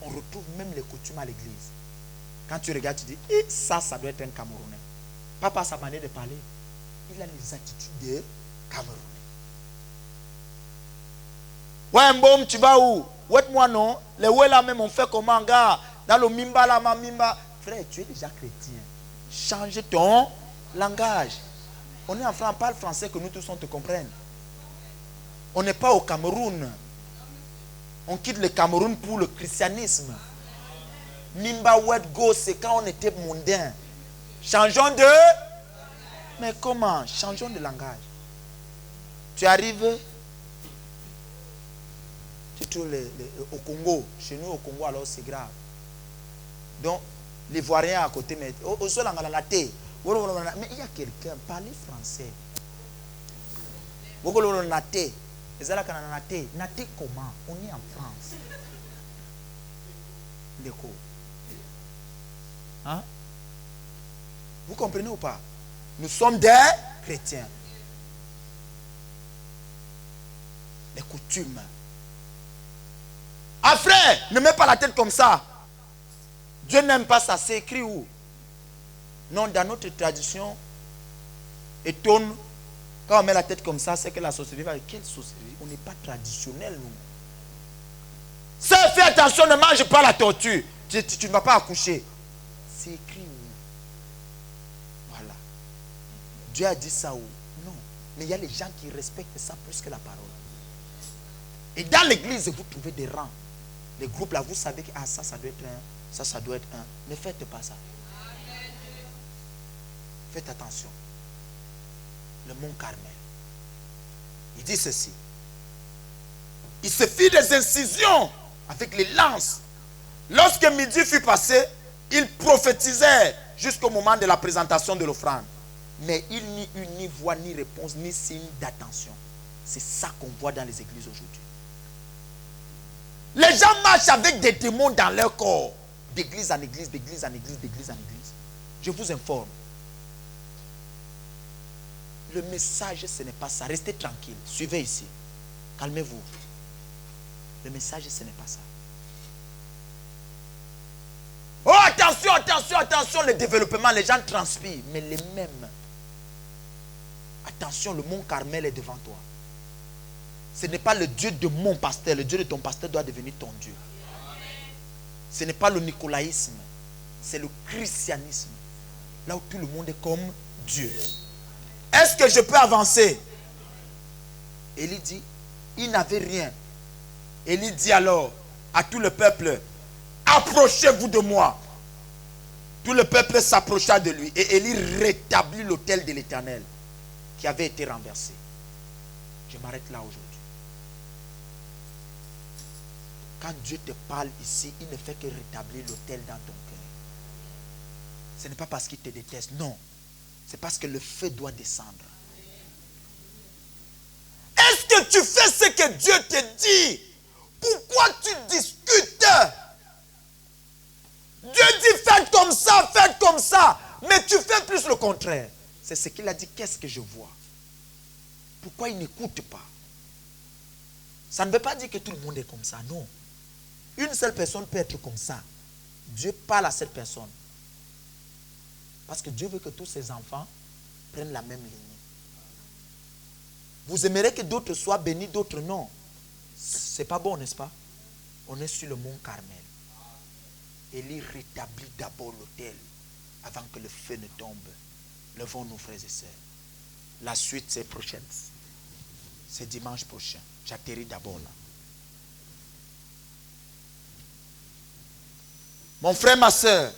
On retrouve même les coutumes à l'église. Quand tu regardes, tu dis, et ça doit être un Camerounais. Pas par sa manière de parler. Il a les attitudes de Camerounais. Ouais, Mbom, tu vas où? Ouais, moi non. Les ouais là même, on fait comment, gars? Dans le Mimba là, ma Mimba. Frère, tu es déjà chrétien. Change ton langage. On est en France, on parle français que nous tous on te comprenne. On n'est pas au Cameroun. On quitte le Cameroun pour le christianisme. Mimba Wedgo, c'est quand on était mondain. Changeons de... Mais comment? Changeons de langage. Tu arrives... Tu trouves au Congo. Chez nous au Congo, alors c'est grave. Donc, les Ivoiriens à côté, mais au sol, mais il y a quelqu'un, parlez français. Naté comment? On est en France. Hein? Vous comprenez ou pas? Nous sommes des chrétiens. Les coutumes. Ah frère, ne mets pas la tête comme ça. Dieu n'aime pas ça. C'est écrit où? Non, dans notre tradition, étonne, quand on met la tête comme ça, c'est que la sorcellerie va dire, quelle sorcellerie? On n'est pas traditionnel, nous. C'est faire attention, ne mange pas la tortue. Tu ne vas pas accoucher. C'est écrit où? Voilà. Dieu a dit ça où? Non. Mais il y a les gens qui respectent ça plus que la parole. Et dans l'église, vous trouvez des rangs. Les groupes là, vous savez que ça doit être un, ça doit être un. Ne faites pas ça. Faites attention. Le mont Carmel. Il dit ceci. Il se fit des incisions avec les lances. Lorsque midi fut passé, il prophétisait jusqu'au moment de la présentation de l'offrande. Mais il n'y eut ni voix, ni réponse, ni signe d'attention. C'est ça qu'on voit dans les églises aujourd'hui. Les gens marchent avec des démons dans leur corps. D'église en église, d'église en église, d'église en église. Je vous informe. Le message, ce n'est pas ça. Restez tranquille. Suivez ici. Calmez-vous. Le message, ce n'est pas ça. Oh, attention, attention, attention, le développement, les gens transpirent. Mais les mêmes. Attention, le mont Carmel est devant toi. Ce n'est pas le Dieu de mon pasteur. Le Dieu de ton pasteur doit devenir ton Dieu. Ce n'est pas le nicolaïsme. C'est le christianisme. Là où tout le monde est comme Dieu. Est-ce que je peux avancer? Élie dit, il n'avait rien. Élie dit alors à tout le peuple, approchez-vous de moi. Tout le peuple s'approcha de lui. Et Élie rétablit l'autel de l'Éternel qui avait été renversé. Je m'arrête là aujourd'hui. Quand Dieu te parle ici, il ne fait que rétablir l'autel dans ton cœur. Ce n'est pas parce qu'il te déteste, non. C'est parce que le feu doit descendre. Est-ce que tu fais ce que Dieu te dit? Pourquoi tu discutes? Dieu dit faites comme ça, faites comme ça. Mais tu fais plus le contraire. C'est ce qu'il a dit, qu'est-ce que je vois? Pourquoi il n'écoute pas? Ça ne veut pas dire que tout le monde est comme ça, non. Une seule personne peut être comme ça. Dieu parle à cette personne. Parce que Dieu veut que tous ses enfants prennent la même ligne. Vous aimerez que d'autres soient bénis, d'autres non. C'est pas bon, n'est-ce pas? On est sur le mont Carmel. Élie rétablit d'abord l'autel avant que le feu ne tombe. Levons nos frères et sœurs. La suite, c'est prochaine. C'est dimanche prochain. J'atterris d'abord là. Mon frère, ma soeur,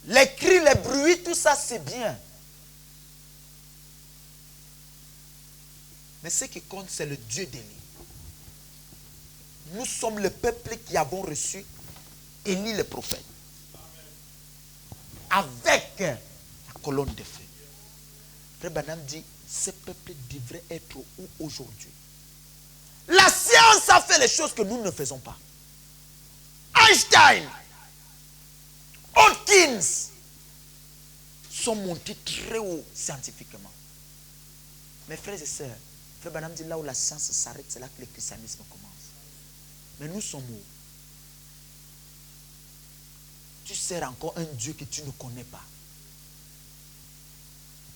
les cris, les bruits, tout ça c'est bien. Mais ce qui compte, c'est le Dieu d'Élie. Nous sommes le peuple qui avons reçu Élie le prophète. Avec la colonne de feu. Frère Branham dit, ce peuple devrait être où aujourd'hui? La science a fait les choses que nous ne faisons pas. Einstein, Hawkins sont montés très haut scientifiquement. Mes frères et sœurs, Frère Branham dit là où la science s'arrête, c'est là que le christianisme commence. Mais nous sommes où? Tu sers encore un Dieu que tu ne connais pas.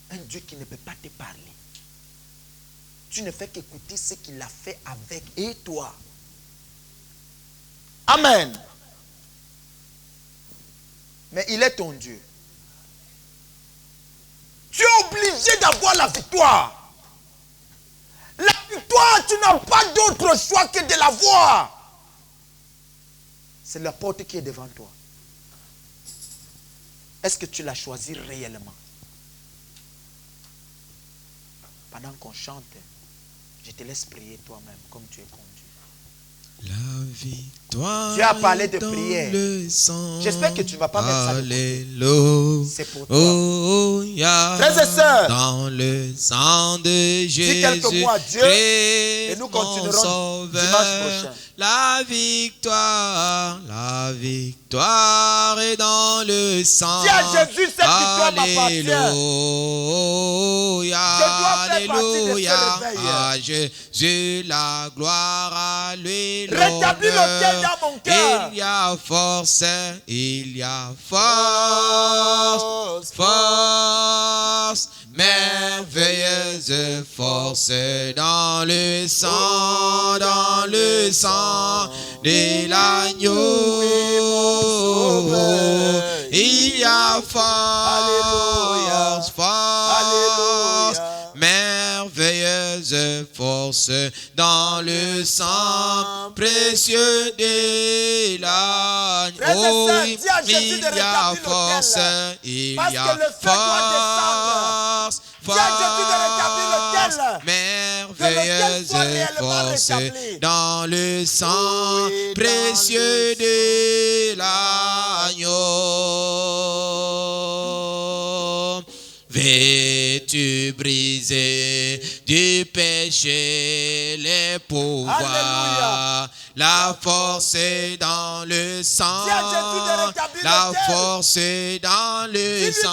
Un Dieu qui ne peut pas te parler. Tu ne fais qu'écouter ce qu'il a fait avec et toi. Amen. Mais il est ton Dieu. Tu es obligé d'avoir la victoire. La victoire, tu n'as pas d'autre choix que de l'avoir. C'est la porte qui est devant toi. Est-ce que tu l'as choisi réellement? Pendant qu'on chante, je te laisse prier toi-même comme tu es conduit. La victoire. Tu as parlé de prière. J'espère que tu ne vas pas mettre ça de côté. C'est pour toi. Frères et sœurs, dans le sang de Jésus, dis quelques mots à Dieu et nous continuerons dimanche prochain. La victoire est dans le sang. Dis à Jésus, cette victoire m'appartient. Alléluia. À Jésus la gloire, à lui rétablis l'autel dans mon cœur. Il y a force, force, merveilleuse force dans le sang de l'agneau. Il y a force, force, merveilleuse force dans le sang précieux de l'agneau. Oh, il y a force, il y a force, force, merveilleuse force dans le sang précieux de l'agneau. Veux-tu briser du péché les pouvoirs? La force est dans le sang. La force est dans le sang.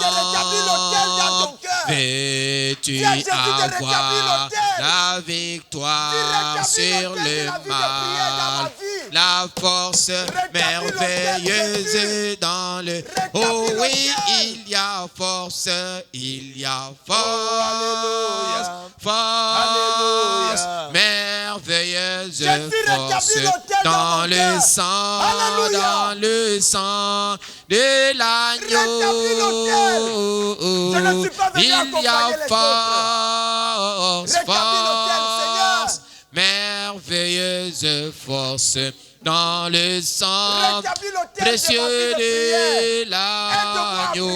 Veux-tu avoir la victoire sur le mal? La force merveilleuse dans le... Oh oui, il y a force, il y a force, force, merveilleuse force dans le sang de l'agneau. Il y a force, force, merveilleuse force dans le sang précieux de l'agneau.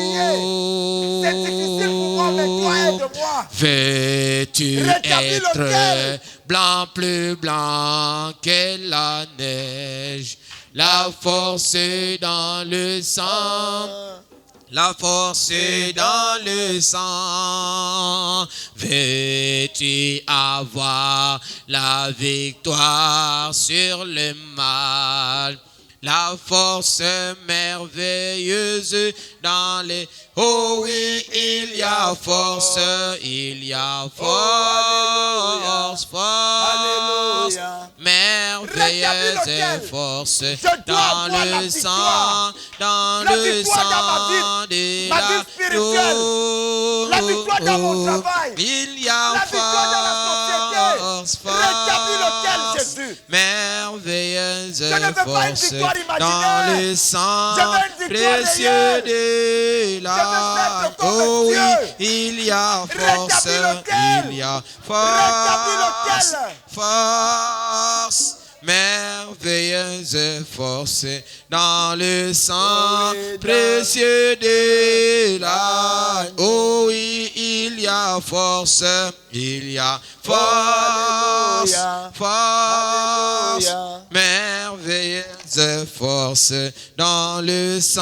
Veux-tu être blanc, plus blanc que la neige? La force est dans le sang. La force est dans le sang. Veux-tu avoir la victoire sur le mal? La force merveilleuse dans les... Oh oui, il y a force, il y a force, force, merveilleuse force dans le sang de l'agneau. La victoire dans mon travail, il y a force, force, merveilleuse force dans le sang précieux de l'agneau. Oh oui, il y a force, il y a force, force, merveilleuse force dans le sang précieux de l'agneau. Oh oui, il y a force, il y a force, force, merveilleuse force dans le sang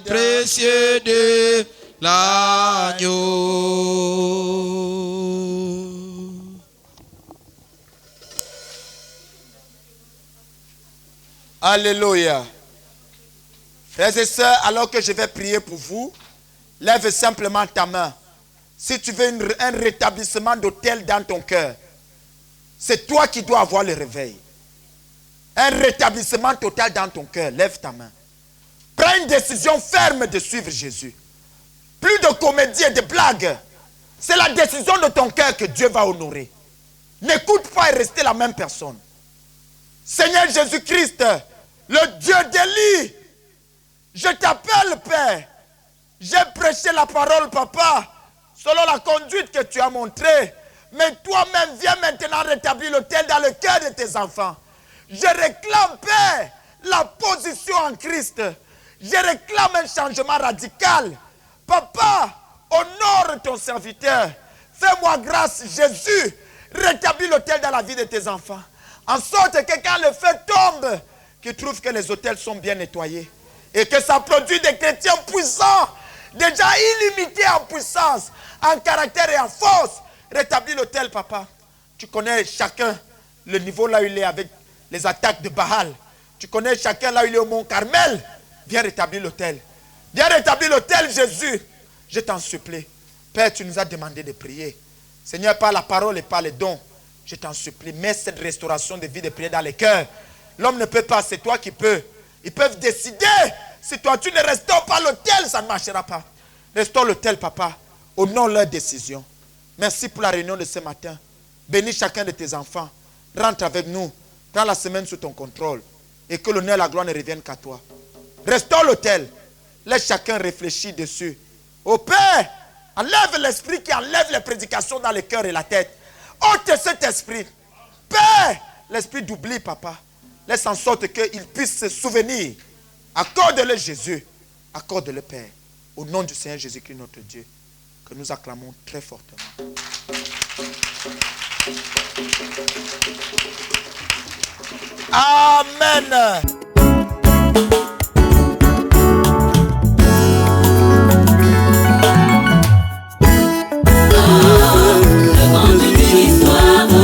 précieux de l'agneau. Alléluia. Frères et sœurs, alors que je vais prier pour vous, lève simplement ta main. Si tu veux un rétablissement d'autel dans ton cœur, c'est toi qui dois avoir le réveil. Un rétablissement total dans ton cœur, lève ta main. Prends une décision ferme de suivre Jésus. Plus de comédie et de blagues. C'est la décision de ton cœur que Dieu va honorer. N'écoute pas et restez la même personne. Seigneur Jésus-Christ, le Dieu d'Élie, je t'appelle, Père. J'ai prêché la parole, Papa, selon la conduite que tu as montrée. Mais toi-même, viens maintenant rétablir l'autel dans le cœur de tes enfants. Je réclame, Père, la position en Christ. Je réclame un changement radical. Papa, honore ton serviteur. Fais-moi grâce, Jésus. Rétablis l'autel dans la vie de tes enfants. En sorte que quand le feu tombe, qu'ils trouvent que les autels sont bien nettoyés. Et que ça produit des chrétiens puissants, déjà illimités en puissance, en caractère et en force. Rétablis l'autel, Papa. Tu connais chacun le niveau là où il est avec les attaques de Baal. Tu connais chacun là où il est au mont Carmel. Viens rétablir l'autel. Viens rétablir l'autel, Jésus. Je t'en supplie. Père, tu nous as demandé de prier. Seigneur, par la parole et par les dons, je t'en supplie, mets cette restauration de vie de prière dans les cœurs. L'homme ne peut pas, c'est toi qui peux. Ils peuvent décider. Si toi, tu ne restaures pas l'autel, ça ne marchera pas. Restaure l'autel, Papa. Honore leur décision. Merci pour la réunion de ce matin. Bénis chacun de tes enfants. Rentre avec nous. Prends la semaine sous ton contrôle. Et que l'honneur et la gloire ne reviennent qu'à toi. Restaure l'autel. Laisse chacun réfléchir dessus. Ô Père, enlève l'esprit qui enlève les prédications dans le cœur et la tête. Ôte cet esprit. Père, l'esprit d'oubli, papa. Laisse en sorte qu'il puisse se souvenir. Accorde-le Jésus. Accorde-le Père. Au nom du Seigneur Jésus-Christ notre Dieu. Que nous acclamons très fortement. Amen. Le grand de l'histoire.